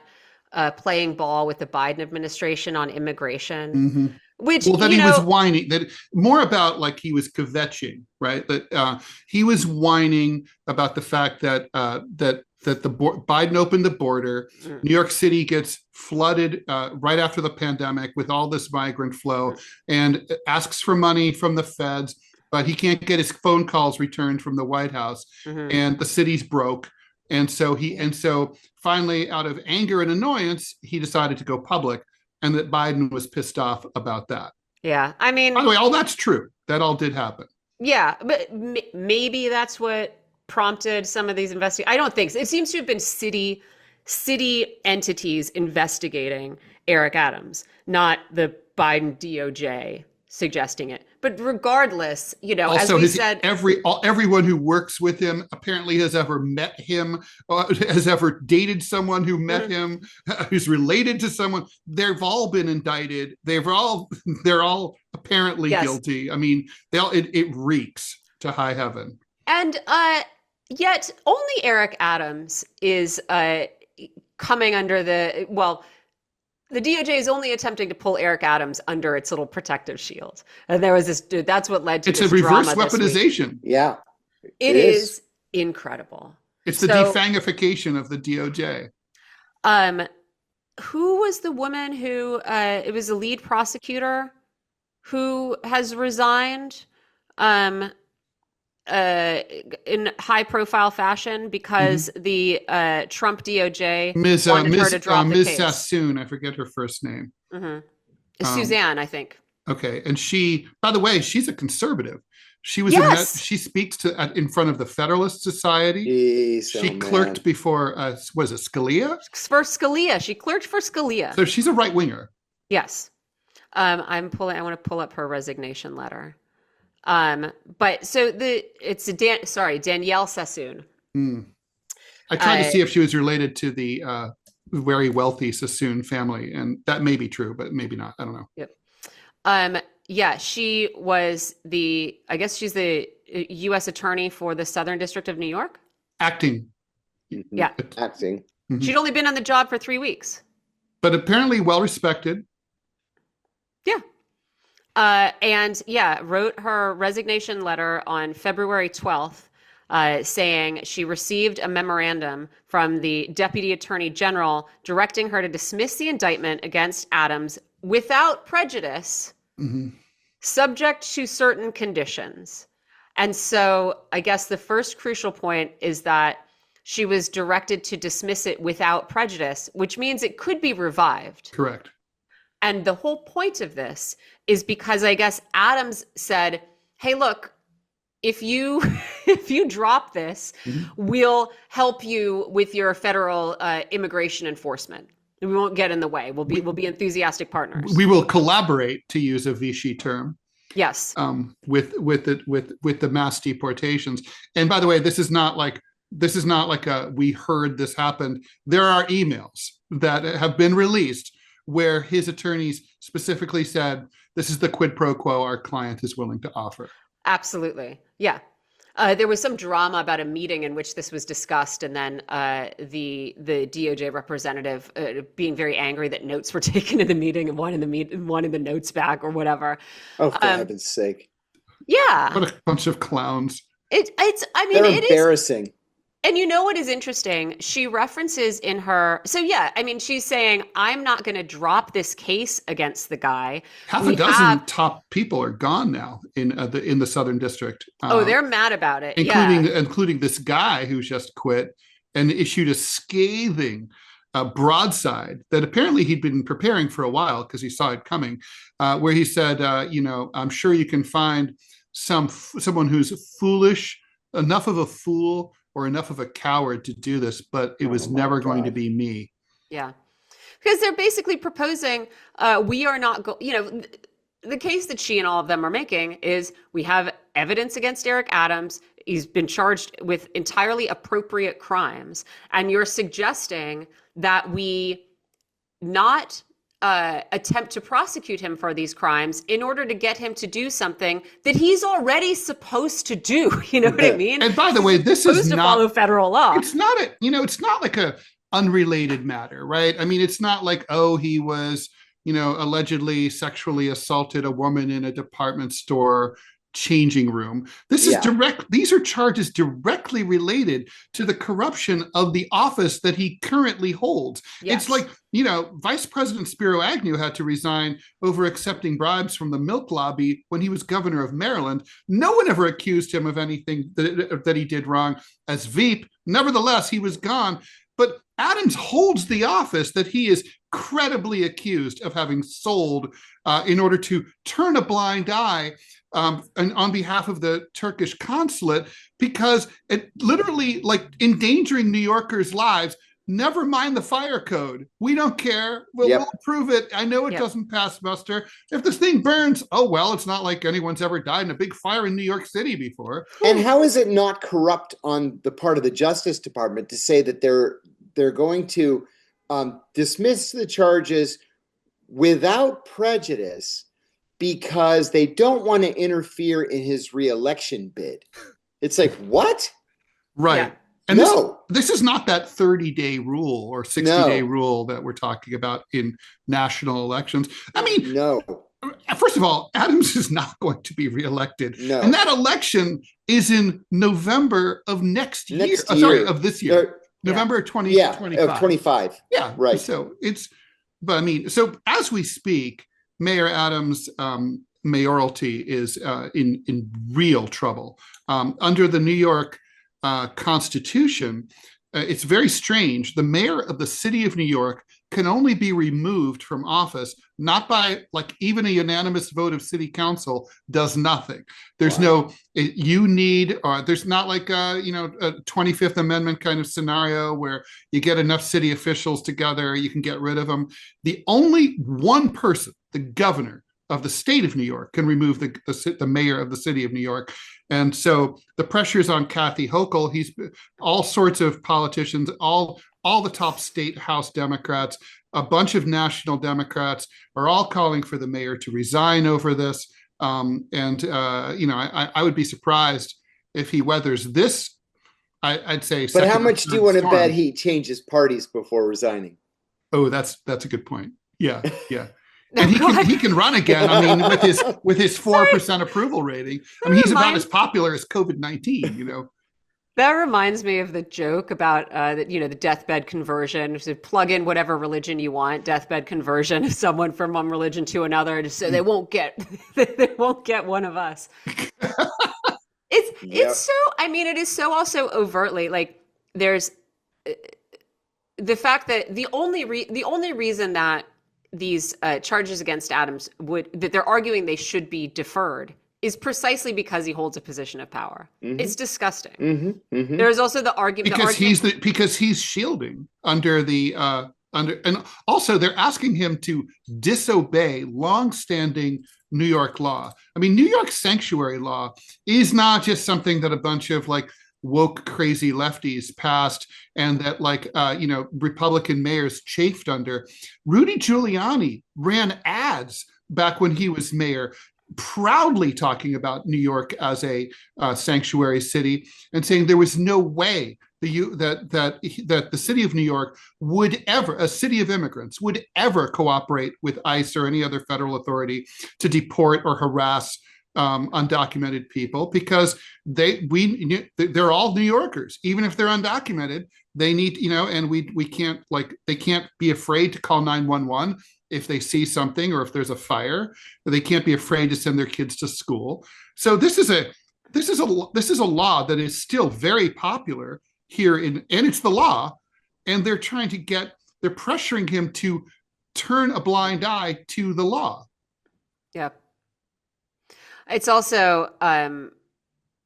playing ball with the Biden administration on immigration. Which,
he was whining, that more about like he was kvetching, right? That he was whining about the fact that Biden opened the border. New York City gets flooded right after the pandemic with all this migrant flow, and asks for money from the feds, but he can't get his phone calls returned from the White House, and the city's broke. And so finally, out of anger and annoyance, he decided to go public. And that Biden was pissed off about that.
Yeah, I mean,
by the way, all that's true. That all did happen.
Yeah, but maybe that's what prompted some of these investigations. I don't think so. It seems to have been city entities investigating Eric Adams, not the Biden DOJ suggesting it. But regardless, also, as we said,
everyone who works with him apparently has ever met him, has ever dated someone who met him, who's related to someone. They've all been indicted. They're all apparently guilty. I mean, it reeks to high heaven.
And yet, only Eric Adams is coming under the DOJ is only attempting to pull Eric Adams under its little protective shield. And there was this dude, that's what led to
this drama. It's a reverse weaponization.
Yeah.
It is incredible.
It's the defangification of the DOJ.
Who was the woman who, it was the lead prosecutor who has resigned in high profile fashion because the Trump DOJ wanted her to drop the case.
Ms. Sassoon, I forget her first name.
Suzanne, I think.
Okay, and she, by the way, she's a conservative. She was she speaks in front of the Federalist Society. She clerked before was it Scalia?
For Scalia, she clerked for Scalia.
So she's a right winger.
Yes, I want to pull up her resignation letter. But so it's Danielle Sassoon.
I tried to see if she was related to the very wealthy Sassoon family, and that may be true, but maybe not. I don't know.
Yep. Yeah, she was I guess she's the U.S. attorney for the Southern District of New York.
Acting.
Yeah.
Acting.
She'd only been on the job for 3 weeks.
But apparently well respected.
Yeah. Wrote her resignation letter on February 12th, saying she received a memorandum from the Deputy Attorney General directing her to dismiss the indictment against Adams without prejudice subject to certain conditions. And so I guess the first crucial point is that she was directed to dismiss it without prejudice, which means it could be revived.
Correct.
And the whole point of this is because I guess Adams said, hey, look, if you drop this, we'll help you with your federal immigration enforcement. We won't get in the way. We'll be enthusiastic partners.
We will collaborate, to use a Vichy term.
Yes.
With the mass deportations. And by the way, this is not like we heard this happened. There are emails that have been released where his attorneys specifically said, this is the quid pro quo our client is willing to offer.
Absolutely. Yeah. There was some drama about a meeting in which this was discussed, and then the DOJ representative being very angry that notes were taken in the meeting and wanting the notes back or whatever.
Oh, for heaven's sake!
Yeah,
what a bunch of clowns!
They're embarrassing.
And you know what is interesting? She references in her, she's saying, I'm not going to drop this case against the guy.
Half a dozen top people are gone now in the Southern District.
They're mad about it.
Including this guy who just quit and issued a scathing broadside that apparently he'd been preparing for a while because he saw it coming, where he said, I'm sure you can find someone who's foolish, enough of a fool, or enough of a coward to do this, but it was never going to be me.
Yeah. Because they're basically proposing, we are not, the case that she and all of them are making is we have evidence against Eric Adams. He's been charged with entirely appropriate crimes. And you're suggesting that we not attempt to prosecute him for these crimes in order to get him to do something that he's already supposed to do. You know what I mean?
And by the way, this is
not to follow federal law.
It's not it's not like a unrelated matter, right? I mean, it's not like, he was, allegedly sexually assaulted a woman in a department store changing room. This is these are charges directly related to the corruption of the office that he currently holds. Yes. It's like, Vice President Spiro Agnew had to resign over accepting bribes from the milk lobby when he was governor of Maryland. No one ever accused him of anything that he did wrong as Veep. Nevertheless, he was gone. But Adams holds the office that he is credibly accused of having sold in order to turn a blind eye and on behalf of the Turkish consulate, because it literally endangering New Yorkers' lives. Never mind the fire code. We don't care. We'll prove it. I know it doesn't pass muster. If this thing burns, it's not like anyone's ever died in a big fire in New York City before.
And how is it not corrupt on the part of the Justice Department to say that they're going to dismiss the charges without prejudice because they don't want to interfere in his reelection bid? It's like, what?
Right.
Yeah.
And this is not that 30-day rule or 60-day rule that we're talking about in national elections. I mean, first of all, Adams is not going to be reelected. No. And that election is in November of next year. Of this year. November 2025.
Of 25.
Yeah.
Right.
So so as we speak, Mayor Adams' mayoralty is in real trouble. Under the New York Constitution, it's very strange. The mayor of the city of New York can only be removed from office, not by even a unanimous vote of city council does nothing. There's there's not like a 25th Amendment kind of scenario where you get enough city officials together, you can get rid of them. The only one person, the governor of the state of New York, can remove the mayor of the city of New York. And so the pressure's on Kathy Hochul. He's all sorts of politicians, all the top state House Democrats, a bunch of national Democrats are all calling for the mayor to resign over this. I would be surprised if he weathers this. I'd say.
But how much do you want to bet he changes parties before resigning?
Oh, that's a good point. Yeah. And he can run again. I mean, with his 4% approval rating. I mean, he's about as popular as COVID-19.
That reminds me of the joke about the deathbed conversion. So plug in whatever religion you want, deathbed conversion of someone from one religion to another, so they won't get one of us. It's so, I mean, it is so also overtly like there's the fact that the only reason that these charges against Adams that they're arguing they should be deferred is precisely because he holds a position of power. Mm-hmm. It's disgusting. Mm-hmm. Mm-hmm. There's also the argument
because he's shielding under the and also they're asking him to disobey longstanding New York law. I mean, New York sanctuary law is not just something that a bunch of like woke crazy lefties passed and that Republican mayors chafed under. Rudy Giuliani ran ads back when he was mayor, proudly talking about New York as a sanctuary city and saying there was no way that the city of New York would ever, a city of immigrants, would ever cooperate with ICE or any other federal authority to deport or harass undocumented people, because they're all New Yorkers, even if they're undocumented. They need, and we can't, like, they can't be afraid to call 911 if they see something or if there's a fire. They can't be afraid to send their kids to school. So this is a law that is still very popular here and it's the law, and they're pressuring him to turn a blind eye to the law.
Yeah. It's also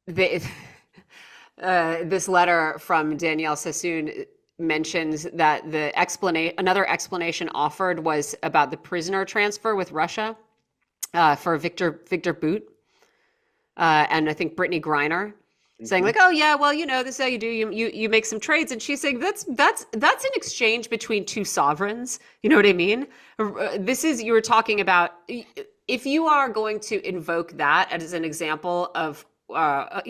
this letter from Danielle Sassoon mentions that another explanation offered was about the prisoner transfer with Russia for Victor Bout and I think Brittany Griner, saying like, oh yeah, well, this is how you do. You make some trades, and she's saying that's an exchange between two sovereigns. You know what I mean? You were talking about, if you are going to invoke that as an example of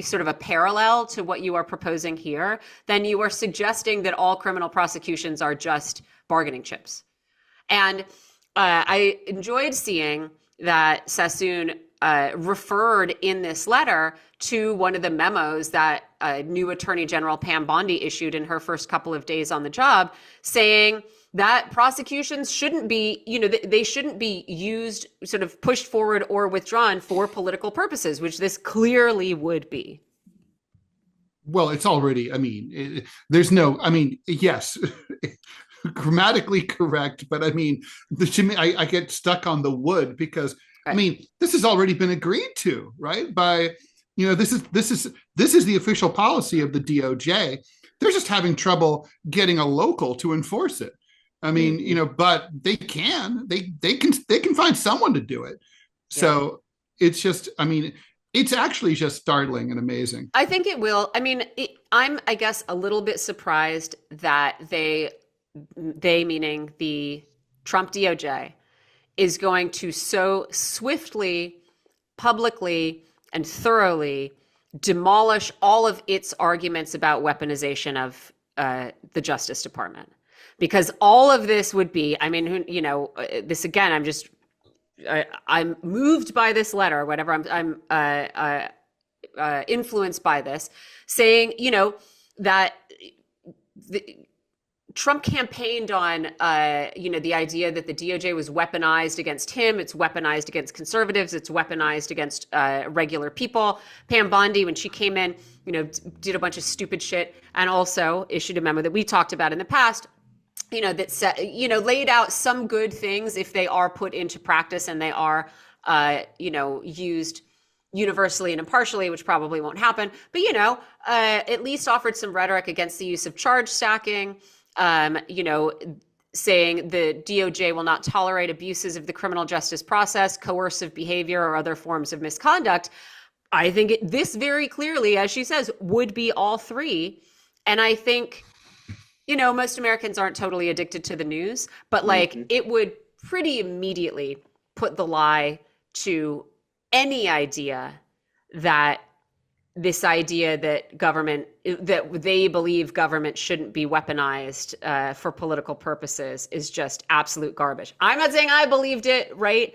sort of a parallel to what you are proposing here, then you are suggesting that all criminal prosecutions are just bargaining chips. And I enjoyed seeing that Sassoon referred in this letter to one of the memos that new Attorney General Pam Bondi issued in her first couple of days on the job, saying that prosecutions shouldn't be, they shouldn't be used, sort of pushed forward or withdrawn for political purposes, which this clearly would be.
Well, it's already, yes, grammatically correct, but I get stuck on the would because, right. This has already been agreed to, right? By, this is the official policy of the DOJ. They're just having trouble getting a local to enforce it. But they can find someone to do it. So it's just, it's actually just startling and amazing.
I think it will. I'm, I guess, a little bit surprised that they meaning the Trump DOJ, is going to so swiftly, publicly, and thoroughly demolish all of its arguments about weaponization of the Justice Department. Because all of this would be, this again, I'm moved by this letter, whatever, I'm influenced by this, saying, that Trump campaigned on, the idea that the DOJ was weaponized against him. It's weaponized against conservatives. It's weaponized against regular people. Pam Bondi, when she came in, did a bunch of stupid shit and also issued a memo that we talked about in the past, that said, laid out some good things if they are put into practice and they are, used universally and impartially, which probably won't happen. But, at least offered some rhetoric against the use of charge stacking, saying the DOJ will not tolerate abuses of the criminal justice process, coercive behavior, or other forms of misconduct. I think this very clearly, as she says, would be all three. And I think, most Americans aren't totally addicted to the news, but it would pretty immediately put the lie to any idea that this idea that they believe government shouldn't be weaponized for political purposes is just absolute garbage. I'm not saying I believed it, right?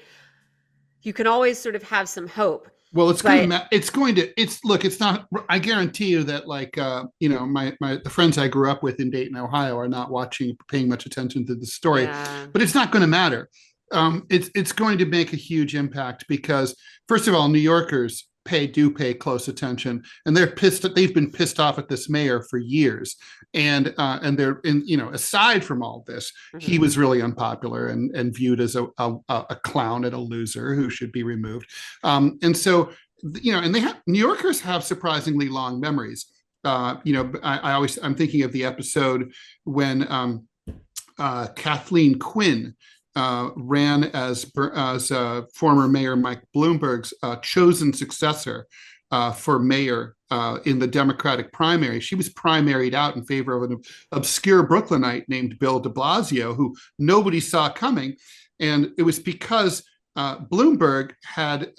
You can always sort of have some hope.
Well,
But
it's not, I guarantee you that the friends I grew up with in Dayton, Ohio are not paying much attention to the story,
yeah.
but it's not going to matter. It's going to make a huge impact because, first of all, New Yorkers do pay close attention, and they've been pissed off at this mayor for years. And aside from all this, he
Mhm.
was really unpopular and viewed as a clown and a loser who should be removed. And so, and New Yorkers have surprisingly long memories. I'm thinking of the episode when Kathleen Quinn ran as former Mayor Mike Bloomberg's chosen successor for mayor in the Democratic primary. She was primaried out in favor of an obscure Brooklynite named Bill de Blasio, who nobody saw coming. And it was because Bloomberg had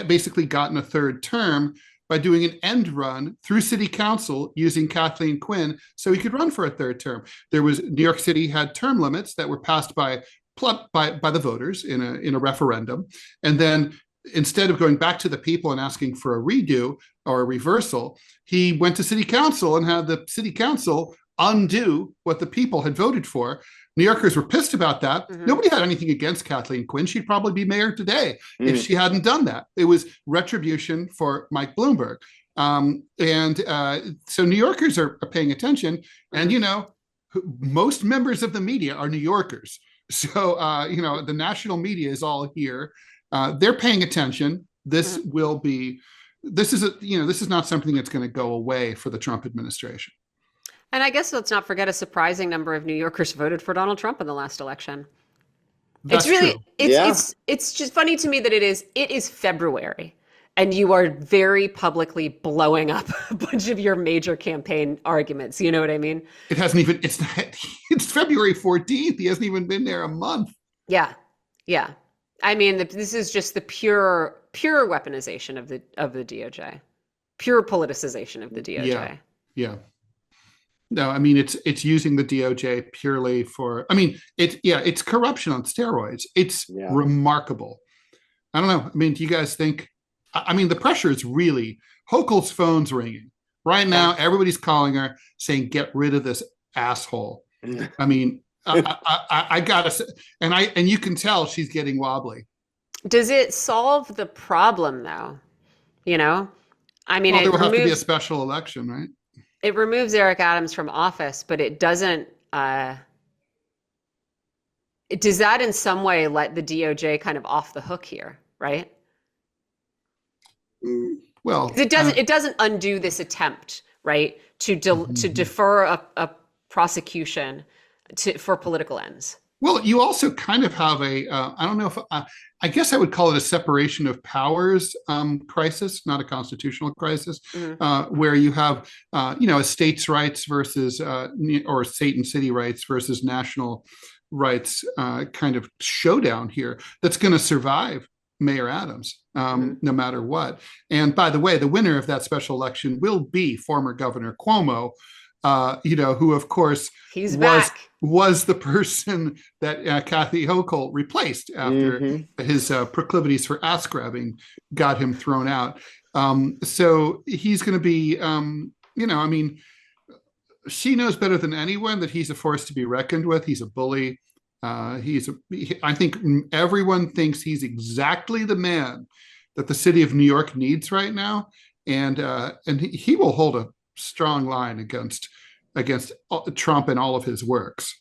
basically gotten a third term by doing an end run through city council using Kathleen Quinn so he could run for a third term. New York City had term limits that were passed by the voters in a referendum. And then instead of going back to the people and asking for a redo or a reversal, he went to city council and had the city council undo what the people had voted for. New Yorkers were pissed about that.
Mhm.
Nobody had anything against Kathleen Quinn. She'd probably be mayor today if she hadn't done that. It was retribution for Mike Bloomberg. So New Yorkers are paying attention. And, most members of the media are New Yorkers. So, the national media is all here. They're paying attention. This is not something that's going to go away for the Trump administration.
And I guess let's not forget a surprising number of New Yorkers voted for Donald Trump in the last election.
That's true.
It's just funny to me that it is February and you are very publicly blowing up a bunch of your major campaign arguments. You know what I mean?
It's February 14th. He hasn't even been there a month.
Yeah. Yeah. I mean, this is just the pure weaponization of the DOJ, pure politicization of the DOJ.
Yeah. No, I mean, it's using the DOJ purely for, it's corruption on steroids. It's remarkable. I don't know. I mean, do you guys think, the pressure is really, Hochul's phone's ringing. Right now, everybody's calling her saying, get rid of this asshole. I mean, I gotta say, and you can tell she's getting wobbly.
Does it solve the problem though? There will
have to be a special election, right?
It removes Eric Adams from office, but it doesn't. Does that in some way let the DOJ kind of off the hook here, right?
Well,
it doesn't undo this attempt, right, to defer a prosecution for political ends.
Well, you also kind of have I don't know if I guess I would call it a separation of powers crisis, not a constitutional crisis, where you have a states' rights versus or state and city rights versus national rights kind of showdown here that's going to survive Mayor Adams, no matter what. And by the way, the winner of that special election will be former Governor Cuomo, who of course was the person that Kathy Hochul replaced after his proclivities for ass grabbing got him thrown out. So he's going to be, she knows better than anyone that he's a force to be reckoned with. He's a bully. I think everyone thinks he's exactly the man that the city of New York needs right now, and he will hold a strong line against Trump and all of his works.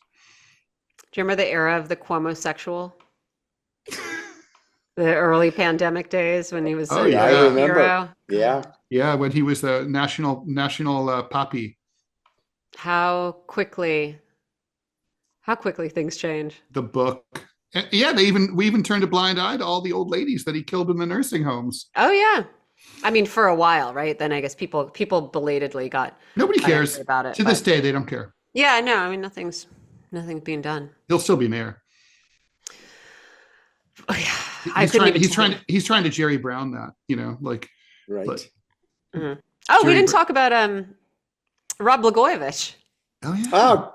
Do you remember the era of the Cuomo-sexual? The early pandemic days when he was
I remember.
hero?
Yeah, when he was a national poppy.
How quickly things change.
The book. Yeah, we even turned a blind eye to all the old ladies that he killed in the nursing homes.
Oh yeah. I mean, for a while, right? Then I guess people belatedly got
nobody cares
about it.
To this day, they don't care.
Yeah, no, I mean nothing's being done.
He'll still be mayor.
Oh, yeah.
He's trying to Jerry Brown that,
right.
But,
we didn't talk about Rob Blagojevich.
Oh yeah.
Oh,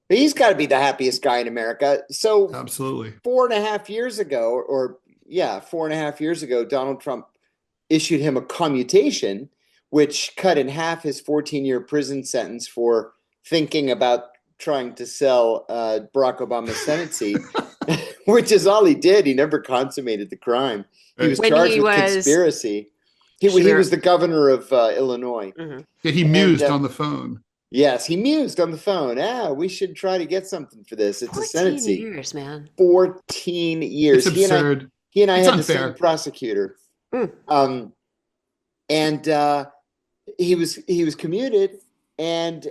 he's got to be the happiest guy in America. So
absolutely.
4.5 years ago, Donald Trump issued him a commutation, which cut in half his 14-year prison sentence for thinking about trying to sell Barack Obama's Senate seat, which is all he did. He never consummated the crime. He was charged with conspiracy. He was the governor of Illinois.
Mm-hmm. Yeah, he mused on the phone.
Yes, he mused on the phone. We should try to get something for this. It's a Senate seat.
14 years, man.
14 years.
It's absurd.
He and I had the same prosecutor. And he was commuted, and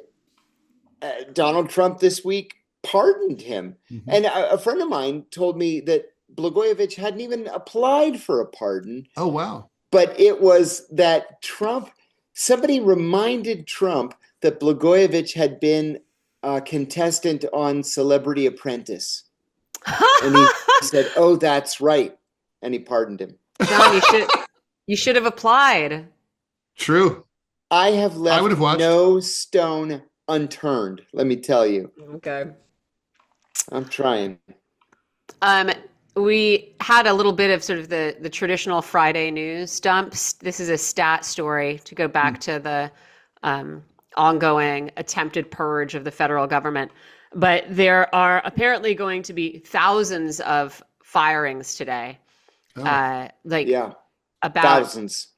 Donald Trump this week pardoned him. Mm-hmm. And a friend of mine told me that Blagojevich hadn't even applied for a pardon.
Oh, wow.
But it was that somebody reminded Trump that Blagojevich had been a contestant on Celebrity Apprentice. And he said, "Oh, that's right." And he pardoned him.
John, you should have applied.
True.
I have left no stone unturned, let me tell you.
Okay.
I'm trying.
We had a little bit of sort of the traditional Friday news dumps. This is a stat story to go back to the ongoing attempted purge of the federal government. But there are apparently going to be thousands of firings today. About
thousands.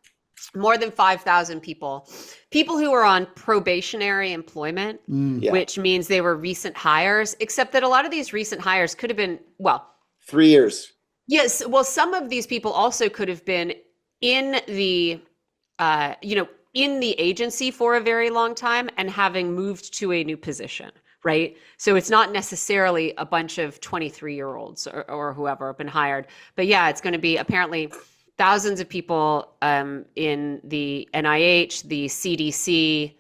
More than 5,000 people who are on probationary employment, which means they were recent hires, except that a lot of these recent hires could have been,
3 years.
Yes. Well, some of these people also could have been in the, in the agency for a very long time and having moved to a new position, right? So it's not necessarily a bunch of 23-year-olds or whoever have been hired. But yeah, it's going to be apparently thousands of people in the NIH, the CDC,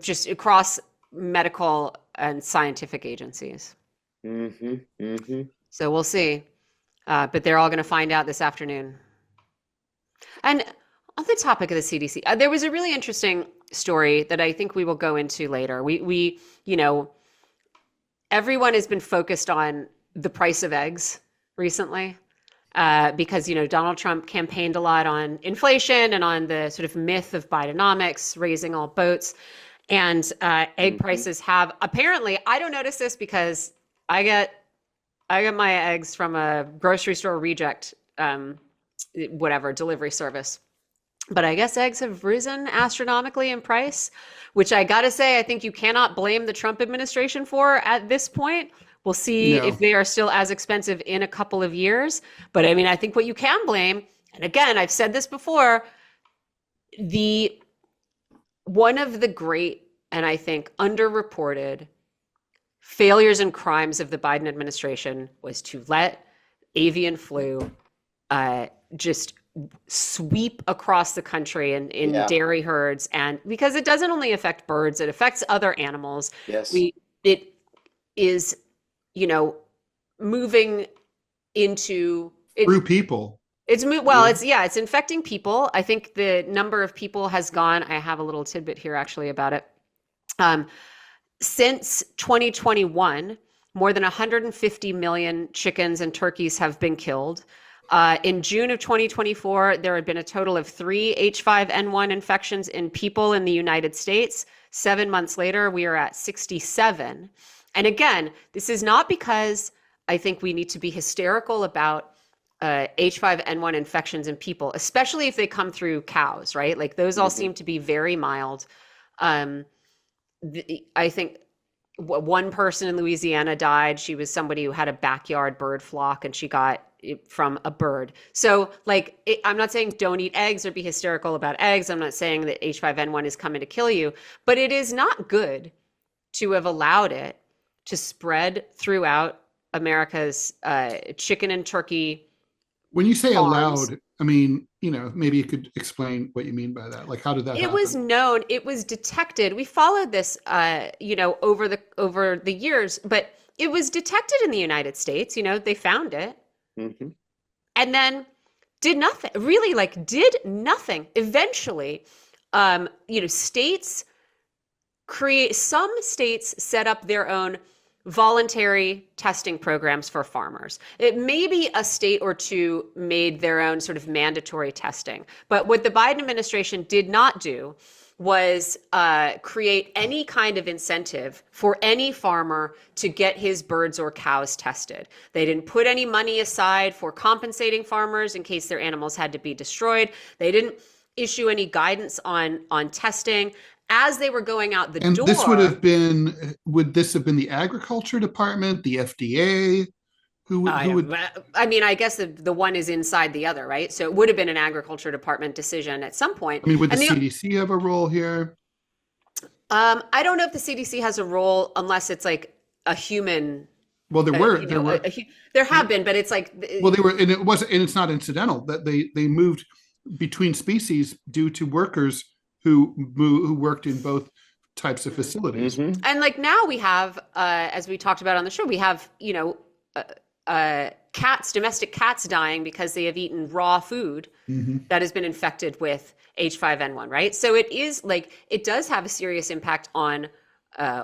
just across medical and scientific agencies.
Mm-hmm. Mm-hmm.
So we'll see. But they're all going to find out this afternoon. And on the topic of the CDC, there was a really interesting story that I think we will go into later. We everyone has been focused on the price of eggs recently. Because, Donald Trump campaigned a lot on inflation and on the sort of myth of Bidenomics, raising all boats. And egg prices have apparently, I don't notice this because I get my eggs from a grocery store reject, delivery service. But I guess eggs have risen astronomically in price, which I got to say, I think you cannot blame the Trump administration for at this point. We'll see if they are still as expensive in a couple of years. But I mean, I think what you can blame, and again, I've said this before, one of the great and I think underreported failures and crimes of the Biden administration was to let avian flu just sweep across the country in dairy herds. And because it doesn't only affect birds, it affects other animals.
Yes.
It is moving into
through people.
It's infecting people. I think the number of people has gone. I have a little tidbit here actually about it. Since 2021, more than 150 million chickens and turkeys have been killed. In June of 2024, there had been a total of 3 H5N1 infections in people in the United States. 7 months later, we are at 67. And again, this is not because I think we need to be hysterical about H5N1 infections in people, especially if they come through cows, right? Like those all seem to be very mild. I think one person in Louisiana died. She was somebody who had a backyard bird flock and she got it from a bird. So I'm not saying don't eat eggs or be hysterical about eggs. I'm not saying that H5N1 is coming to kill you, but it is not good to have allowed it to spread throughout America's chicken and turkey.
When you say
farms.
Allowed, I mean, maybe you could explain what you mean by that. Like, how did that happen?
It was known, it was detected. We followed this, over the years, but it was detected in the United States. They found it, and then did nothing. Really, did nothing. Eventually, states set up their own voluntary testing programs for farmers. It may be a state or two made their own sort of mandatory testing. But what the Biden administration did not do was create any kind of incentive for any farmer to get his birds or cows tested. They didn't put any money aside for compensating farmers in case their animals had to be destroyed. They didn't issue any guidance on testing. As they were going out the door.
And this would this have been the Agriculture Department, the FDA? Who would?
I mean, I guess the one is inside the other, right? So it would have been an Agriculture Department decision at some point.
I mean, would the CDC have a role here?
I don't know if the CDC has a role unless it's like a human.
Well, there
have been, but it's like.
Well, they were, and it's not incidental that they moved between species due to workers who worked in both types of facilities.
Mm-hmm. And like now we have, as we talked about on the show, we have, domestic cats dying because they have eaten raw food that has been infected with H5N1, right? So it does have a serious impact on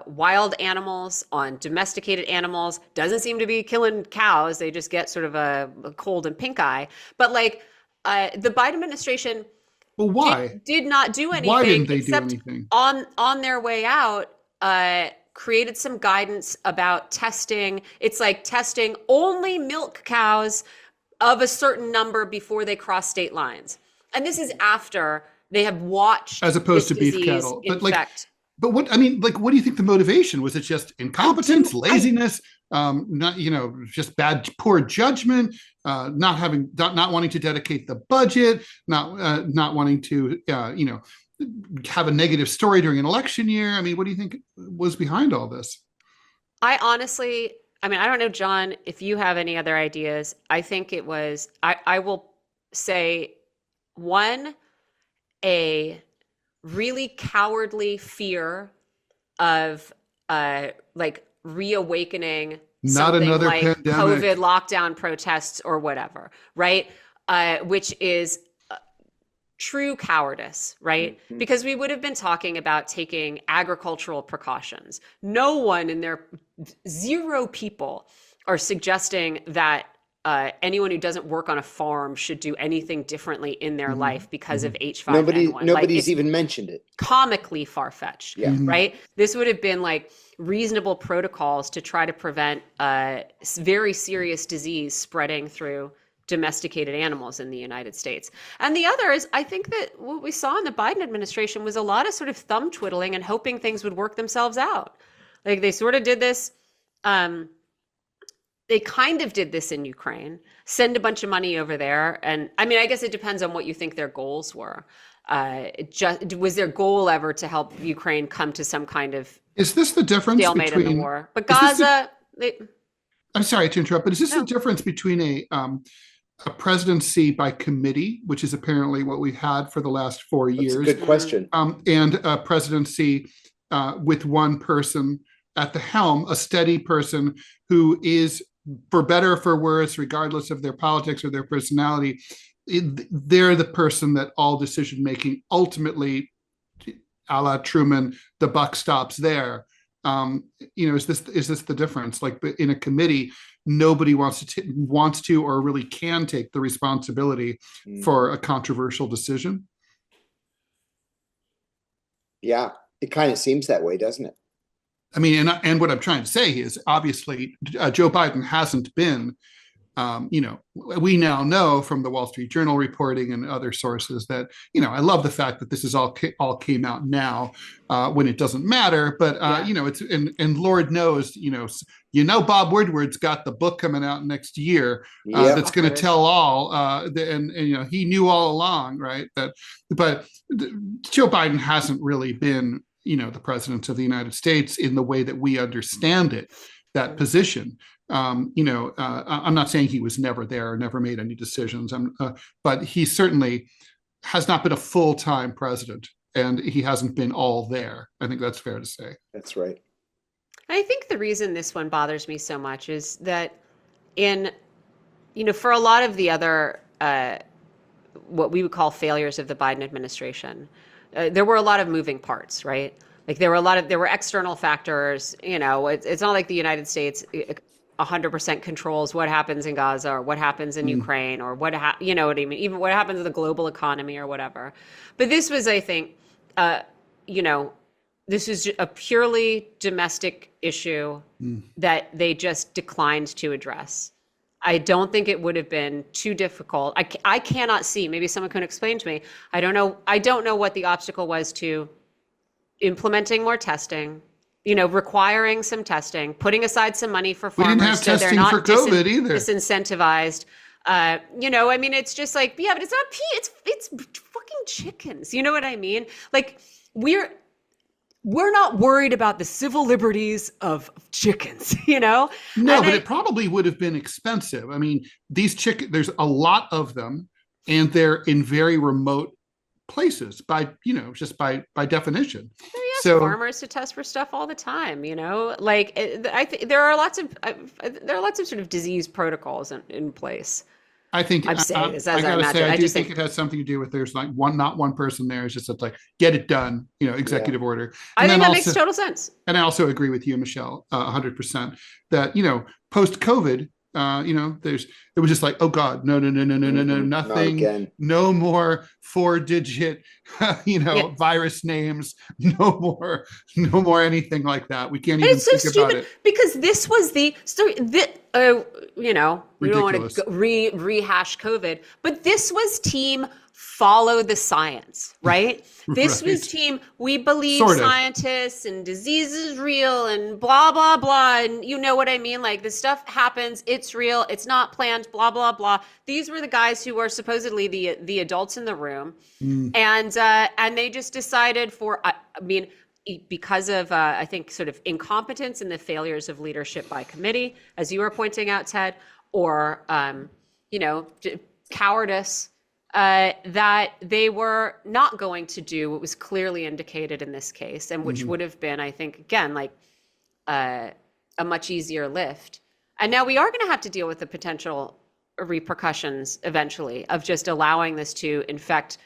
wild animals, on domesticated animals. Doesn't seem to be killing cows. They just get sort of a cold and pink eye. But the Biden administration did not do anything.
Why didn't they do anything?
On their way out, created some guidance about testing. It's like testing only milk cows of a certain number before they cross state lines. And this is after they have watched
as opposed to beef cattle. But what do you think the motivation was? It just incompetence, laziness, just poor judgment, not wanting to dedicate the budget, not wanting to have a negative story during an election year. I mean, what do you think was behind all this?
I don't know, John, if you have any other ideas. I think it was, I will say, one, a really cowardly fear of reawakening something like pandemic. COVID lockdown protests or whatever, right? Which is true cowardice, right? Mm-hmm. Because we would have been talking about taking agricultural precautions. No one in their zero people are suggesting that anyone who doesn't work on a farm should do anything differently in their life because of H5N1.
Nobody's even mentioned it.
Comically far-fetched, right? This would have been reasonable protocols to try to prevent very serious disease spreading through domesticated animals in the United States. And the other is, I think that what we saw in the Biden administration was a lot of sort of thumb twiddling and hoping things would work themselves out. They sort of did this. They kind of did this in Ukraine, send a bunch of money over there. And I mean, I guess it depends on what you think their goals were. Was their goal ever to help Ukraine come to some kind of
is this the difference
stalemate
between
in the war? But Gaza,
I'm sorry to interrupt, but is this the difference between a presidency by committee, which is apparently what we've had for the last 4 years?
That's a good question.
And a presidency with one person at the helm, a steady person who is, for better or for worse, regardless of their politics or their personality, they're the person that all decision-making ultimately, a la Truman, the buck stops there. Is this the difference? Like in a committee, nobody wants to or really can take the responsibility for a controversial decision.
Yeah, it kind of seems that way, doesn't it?
I mean, and what I'm trying to say is obviously Joe Biden hasn't been, we now know from the Wall Street Journal reporting and other sources that, I love the fact that this is all came out now when it doesn't matter, but it's and Lord knows, Bob Woodward's got the book coming out next year that's going to tell all, and he knew all along, right? But Joe Biden hasn't really been, the president of the United States in the way that we understand it, that position. I'm not saying he was never there or never made any decisions, but he certainly has not been a full-time president, and he hasn't been all there. I think that's fair to say.
That's right.
I think the reason this one bothers me so much is that for a lot of the other, what we would call failures of the Biden administration, there were a lot of moving parts, right? Like there were external factors. It's not like the United States 100% controls what happens in Gaza or what happens in Ukraine or you know what I mean, even what happens in the global economy or whatever. But this was, I think, this is a purely domestic issue that they just declined to address. I don't think it would have been too difficult. I cannot see, maybe someone can explain to me. I don't know what the obstacle was to implementing more testing, requiring some testing, putting aside some money for farmers.
We didn't have
so
testing
they're not
for COVID either.
Disincentivized. I mean, it's just like, yeah, but it's not it's fucking chickens. You know what I mean? Like we're not worried about the civil liberties of chickens,
No, but it probably would have been expensive. I mean, these chickens, there's a lot of them, and they're in very remote places just by definition.
They ask farmers to test for stuff all the time, Like I think there are lots of sort of disease protocols in place.
I think
I'm saying this as
I gotta say, I
just
think it has something to do with there's like not one person there. It's just like get it done, executive order. And
I think that makes total sense.
And I also agree with you, Michelle, 100% that post COVID, it was just like, oh God, no, nothing, no more 4-digit, virus names, no more anything like that. We can't even think about it.
Because this was we don't want to rehash COVID, but this was team follow the science, right? This was team, we believe scientists and disease is real and blah, blah, blah. And you know what I mean? Like this stuff happens, it's real, it's not planned, blah, blah, blah. These were the guys who were supposedly the adults in the room. And they just decided because of, I think, sort of incompetence and the failures of leadership by committee, as you were pointing out, Ted, or, cowardice, that they were not going to do what was clearly indicated in this case, and which would have been, I think, again, like a much easier lift. And now we are going to have to deal with the potential repercussions eventually of just allowing this to infect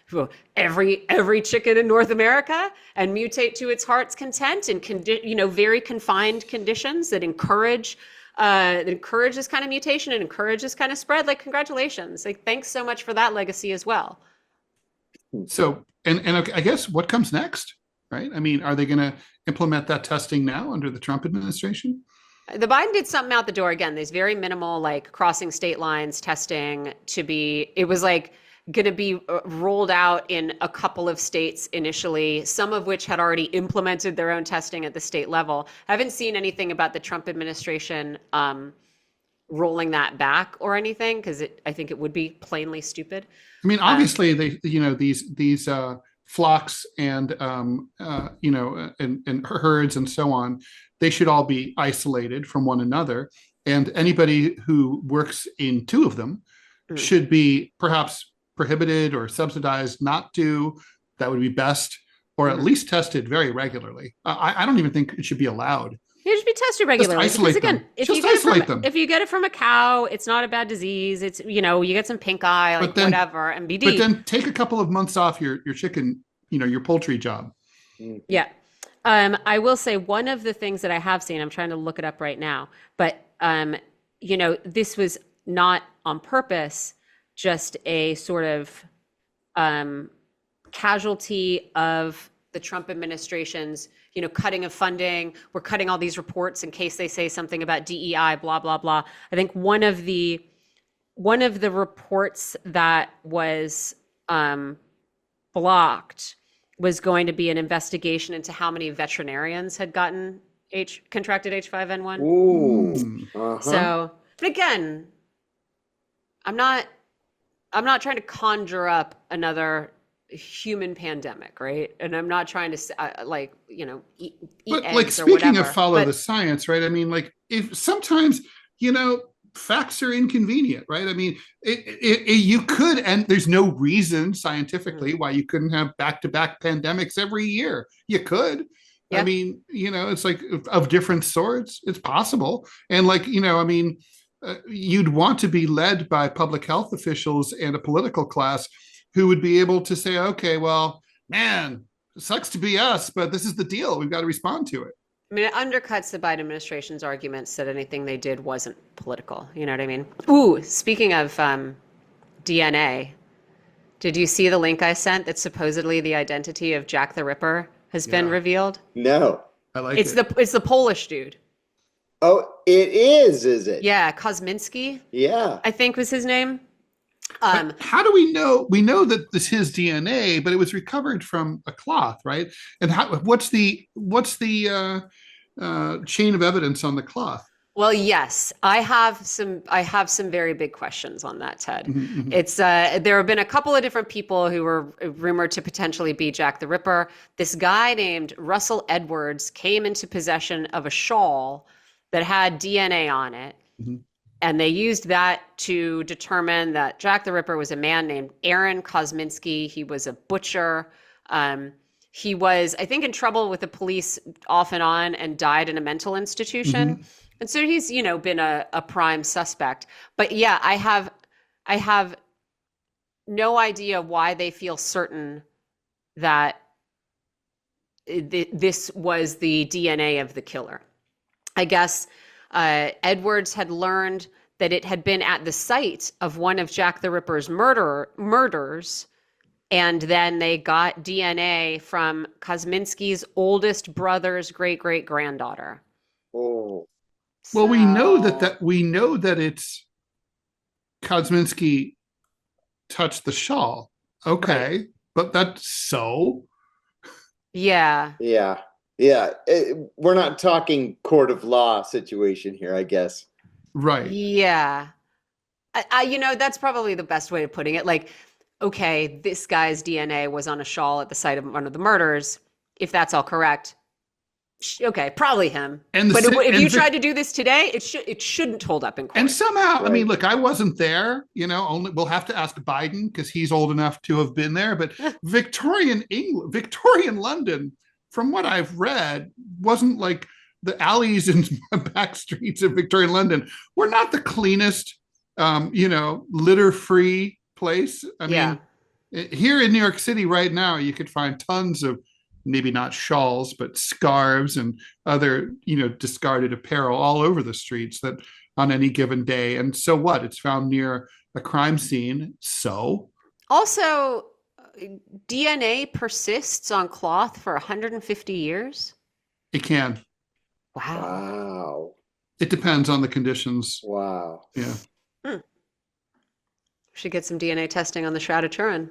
every chicken in North America and mutate to its heart's content in very confined conditions that encourage this kind of mutation and encourage this kind of spread. Like, congratulations. Like, thanks so much for that legacy as well.
So, and I guess what comes next, right? I mean, are they going to implement that testing now under the Trump administration?
The Biden did something out the door again. There's very minimal, like crossing state lines testing it was like going to be rolled out in a couple of states initially, some of which had already implemented their own testing at the state level. I haven't seen anything about the Trump administration rolling that back or anything, because I think it would be plainly stupid.
I mean, obviously these flocks and and herds and so on, they should all be isolated from one another, and anybody who works in two of them should be perhaps prohibited or subsidized not to. That would be best, or at least tested very regularly. I don't even think it should be allowed.
It should be tested regularly.
Just isolate them. If
you get it from a cow, it's not a bad disease. It's you get some pink eye, like whatever, MBD.
But then take a couple of months off your chicken, your poultry job.
Yeah. I will say one of the things that I have seen, I'm trying to look it up right now, but this was not on purpose, just a sort of casualty of the Trump administration's, cutting of funding. We're cutting all these reports in case they say something about DEI, blah, blah, blah. I think one of the reports that was blocked was going to be an investigation into how many veterinarians had contracted H5N1.
Ooh.
So, but again, I'm not trying to conjure up another human pandemic, right? And I'm not trying to eat
but
eggs
like
or
speaking
whatever,
of follow the science, right? I mean, like if sometimes facts are inconvenient, right? I mean, you could, and there's no reason scientifically why you couldn't have back-to-back pandemics every year. You could. Yeah. I mean, it's like of different sorts. It's possible. And like, you'd want to be led by public health officials and a political class who would be able to say, okay, well, man, sucks to be us, but this is the deal. We've got to respond to it.
I mean, it undercuts the Biden administration's arguments that anything they did wasn't political. You know what I mean? Ooh, speaking of DNA, did you see the link I sent that supposedly the identity of Jack the Ripper has been revealed?
No.
I like
it's
it.
It's the Polish dude.
Oh, it is it?
Yeah, Kosminski.
Yeah.
I think was his name.
But how do we know? We know that this is DNA, but it was recovered from a cloth, right? And what's the chain of evidence on the cloth?
Well, yes, I have some very big questions on that, Ted.
Mm-hmm.
It's there have been a couple of different people who were rumored to potentially be Jack the Ripper. This guy named Russell Edwards came into possession of a shawl that had DNA on it.
Mm-hmm.
And they used that to determine that Jack the Ripper was a man named Aaron Kosminski. He was a butcher. He was, I think, in trouble with the police off and on and died in a mental institution. Mm-hmm. And so he's, been a prime suspect. But yeah, I have no idea why they feel certain that this was the DNA of the killer. I guess Edwards had learned that it had been at the site of one of Jack the Ripper's murders, and then they got DNA from Kosminski's oldest brother's great-great-granddaughter.
Oh.
Well, we know that it's Kosminski touched the shawl. Okay, right. But that's so.
Yeah.
Yeah. Yeah. We're not talking court of law situation here, I guess.
Right.
Yeah. I that's probably the best way of putting it. Like, okay, this guy's DNA was on a shawl at the site of one of the murders. If that's all correct. Okay, probably him. But if you tried to do this today, it shouldn't hold up in court.
And somehow, right. I mean, look, I wasn't there. Only we'll have to ask Biden because he's old enough to have been there. But Victorian London, from what I've read, wasn't like the alleys and back streets of Victorian London were not the cleanest, litter-free place. I mean, here in New York City right now, you could find tons of maybe not shawls, but scarves and other, discarded apparel all over the streets that on any given day. And so what? It's found near a crime scene. So
also, DNA persists on cloth for 150 years?
It can.
Wow.
It depends on the conditions.
Wow.
Yeah.
Should get some DNA testing on the Shroud of Turin.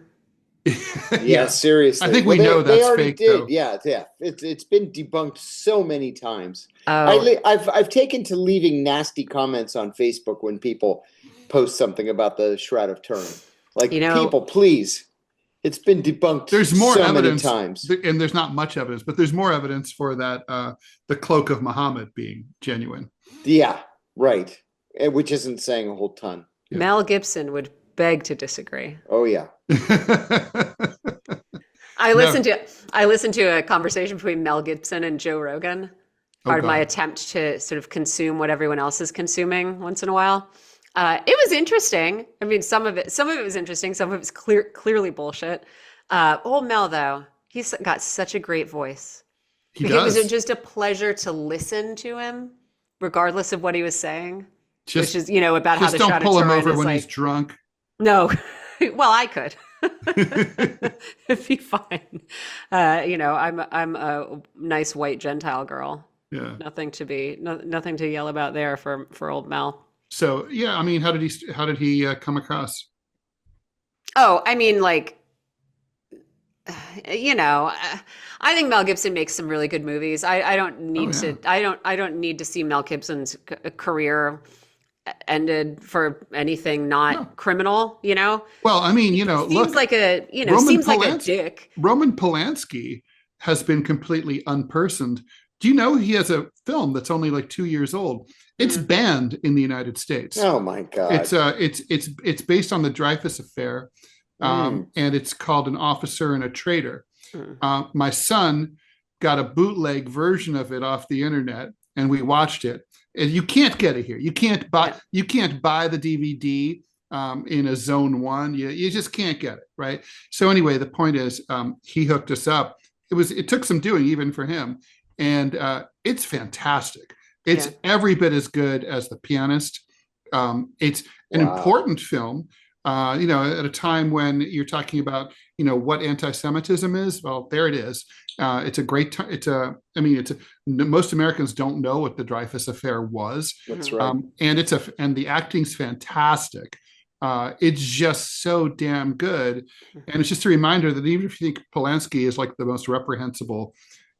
Yeah, seriously.
I think we know that's fake. Though.
Yeah. It's been debunked so many times. Oh. I've taken to leaving nasty comments on Facebook when people post something about the Shroud of Turin. Like, people, please. It's been debunked.
There's more evidence,
many times,
and there's not much evidence, but there's more evidence for that the cloak of Muhammad being genuine.
Yeah, right. Which isn't saying a whole ton.
Yeah. Mel Gibson would beg to disagree.
Oh yeah.
I listened to a conversation between Mel Gibson and Joe Rogan. Part of my attempt to sort of consume what everyone else is consuming once in a while. It was interesting. I mean, some of it was interesting. Some of it's clearly bullshit. Old Mel, though, he's got such a great voice.
He does.
It was just a pleasure to listen to him, regardless of what he was saying. Which is, about how the
Just don't pull him over when
like,
he's drunk.
No. Well, I could. It'd be fine. I'm a nice white Gentile girl.
Yeah.
Nothing to yell about there for old Mel.
So yeah, I mean, how did he come across?
Oh, I mean, like, I think Mel Gibson makes some really good movies. I don't need I don't need to see Mel Gibson's career ended for anything not criminal.
Well, I mean,
seems like a seems like a dick.
Roman Polanski has been completely unpersoned. Do you know he has a film that's only like 2 years old? It's banned in the United States.
Oh my God!
It's based on the Dreyfus affair, and it's called An Officer and a Traitor. My son got a bootleg version of it off the internet, and we watched it. And you can't get it here. You can't buy the DVD in a Zone 1. You just can't get it, right? So anyway, the point is, he hooked us up. it took some doing even for him, and it's fantastic. It's every bit as good as The Pianist. It's an important film. At a time when you're talking about, what anti-Semitism is, well, there it is. It's a great time. Most Americans don't know what the Dreyfus Affair was.
That's right.
And the acting's fantastic. It's just so damn good. And it's just a reminder that even if you think Polanski is like the most reprehensible,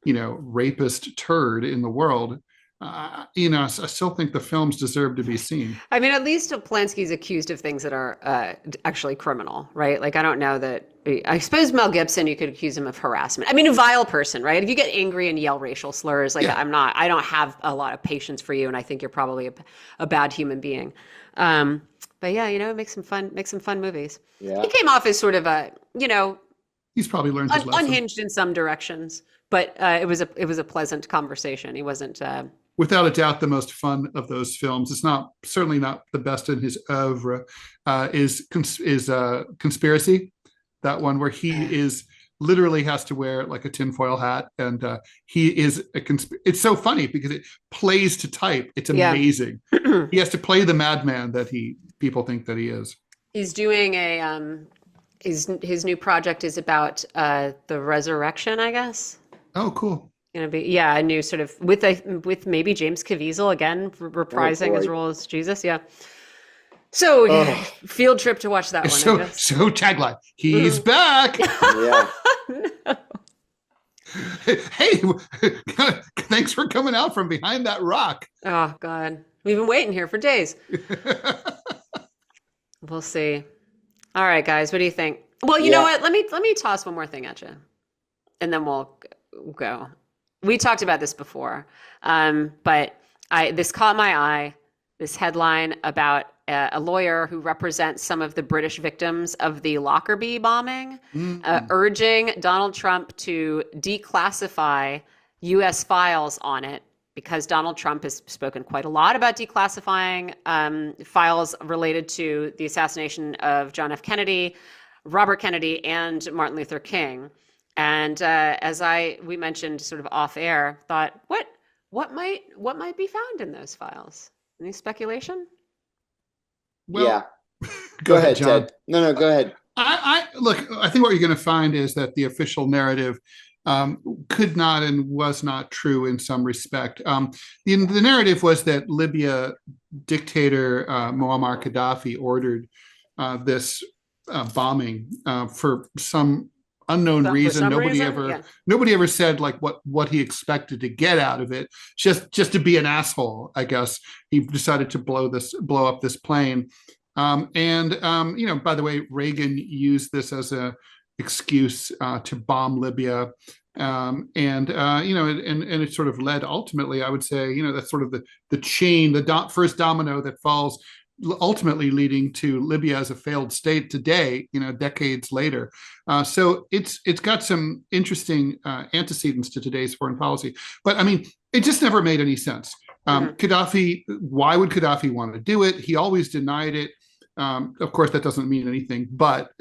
rapist turd in the world, I still think the films deserve to be seen.
I mean, at least Polanski's accused of things that are actually criminal, right? Like, I don't know that. I suppose Mel Gibson, you could accuse him of harassment. I mean, a vile person, right? If you get angry and yell racial slurs, like, I don't have a lot of patience for you, and I think you're probably a bad human being. But yeah, make some fun movies. Yeah. He came off as sort of a,
he's probably learned his lesson.
Unhinged in some directions, but it was a pleasant conversation. He wasn't.
Without a doubt, the most fun of those films. It's certainly not the best in his oeuvre. Is Conspiracy, that one where he is literally has to wear like a tinfoil hat, and he is it's so funny because it plays to type. It's amazing. He has to play the madman that people think that he is. He's
doing his new project is about the resurrection, I guess.
Oh, cool.
Gonna be a new sort of with maybe James Caviezel again reprising his role as Jesus. Yeah. So field trip to watch that one.
So tagline. He's back.
Yeah.
No.
Hey, thanks for coming out from behind that rock.
Oh God, we've been waiting here for days. We'll see. All right, guys, what do you think? Well, you know what? Let me toss one more thing at you, and then we'll go. We talked about this before, but this caught my eye, this headline about a lawyer who represents some of the British victims of the Lockerbie bombing, urging Donald Trump to declassify U.S. files on it, because Donald Trump has spoken quite a lot about declassifying files related to the assassination of John F. Kennedy, Robert Kennedy, and Martin Luther King. And as we mentioned sort of off air, thought what might be found in those files? Any speculation?
Well, go ahead,
John.
Ted. No, go ahead.
I think what you're going to find is that the official narrative could not and was not true in some respect. The narrative was that Libya dictator Muammar Gaddafi ordered this bombing for some unknown reason. Nobody ever said like what he expected to get out of it. Just to be an asshole, I guess. He decided to blow up this plane. By the way, Reagan used this as a excuse to bomb Libya. And it sort of led ultimately, I would say, that's sort of the chain, the first domino that falls, ultimately leading to Libya as a failed state today, decades later. So it's got some interesting antecedents to today's foreign policy. But I mean, it just never made any sense. Gaddafi, why would Gaddafi want to do it? He always denied it. Of course, that doesn't mean anything, but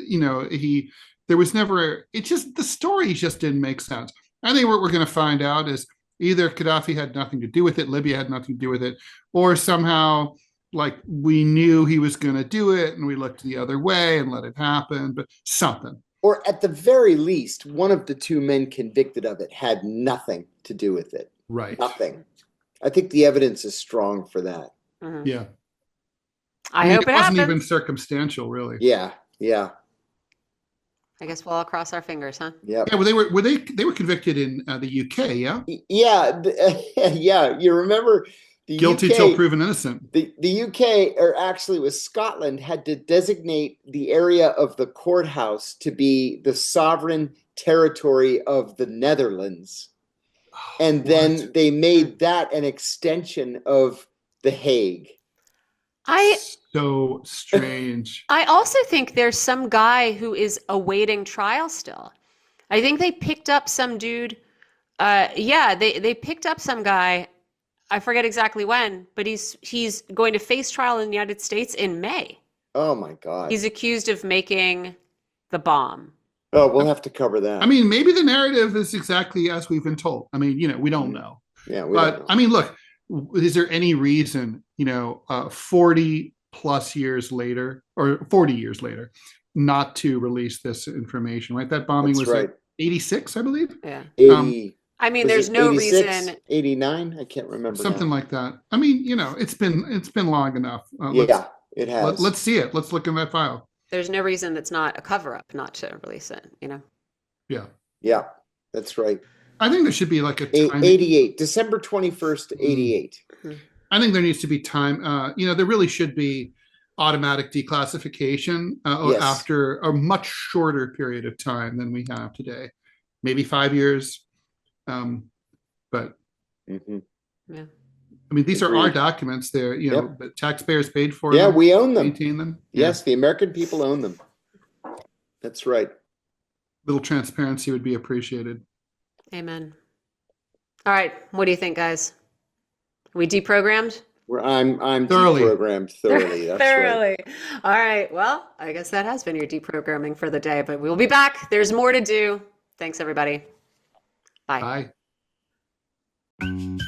there was never, the story just didn't make sense. I think what we're going to find out is either Gaddafi had nothing to do with it, Libya had nothing to do with it, or somehow like we knew he was going to do it and we looked the other way and let it happen, but something.
Or at the very least, one of the two men convicted of it had nothing to do with it.
Right.
Nothing. I think the evidence is strong for that.
Mm-hmm.
Yeah.
I hope it
wasn't
happens.
even circumstantial, really.
Yeah.
I guess we'll all cross our fingers, huh?
Yeah.
Yeah. Well, they were convicted in the UK. Yeah.
Yeah. You remember the
guilty
UK,
till proven innocent.
The UK, or actually it was Scotland, had to designate the area of the courthouse to be the sovereign territory of the Netherlands. And then they made that an extension of The Hague.
So strange.
I also think there's some guy who is awaiting trial still. I think they picked up some dude. They picked up some guy. I forget exactly when, but he's going to face trial in the United States in May.
Oh my God.
He's accused of making the bomb.
Oh, we'll have to cover that.
I mean, maybe the narrative is exactly as we've been told. I mean, we don't know.
Yeah, we don't know.
I mean, look, is there any reason, 40 plus years later or 40 years later, not to release this information, right? That bombing was
right.
86, I believe.
Yeah.
80.
I mean, there's no
86,
reason.
89. I can't remember.
Something
now.
like that. I mean, it's been long enough.
Yeah, it has.
Let's see it. Let's look in that file.
There's no reason that's not a cover up not to release it.
Yeah.
Yeah, that's right.
I think there should be like a time.
88, December 21st, 88.
I think there needs to be time. There really should be automatic declassification
Yes.
after a much shorter period of time than we have today. Maybe 5 years. But
Yeah.
I mean, these
Agreed.
are our documents. They're,
Yep.
the taxpayers paid for
Yeah,
them.
we own them.
Maintain them.
Yes, the American people own them. That's right.
Little transparency would be appreciated.
Amen. All right. What do you think, guys? We deprogrammed?
I'm
Thoroughly.
deprogrammed thoroughly. That's
Thoroughly. All right. Well, I guess that has been your deprogramming for the day, but we'll be back. There's more to do. Thanks, everybody. Bye.
Bye.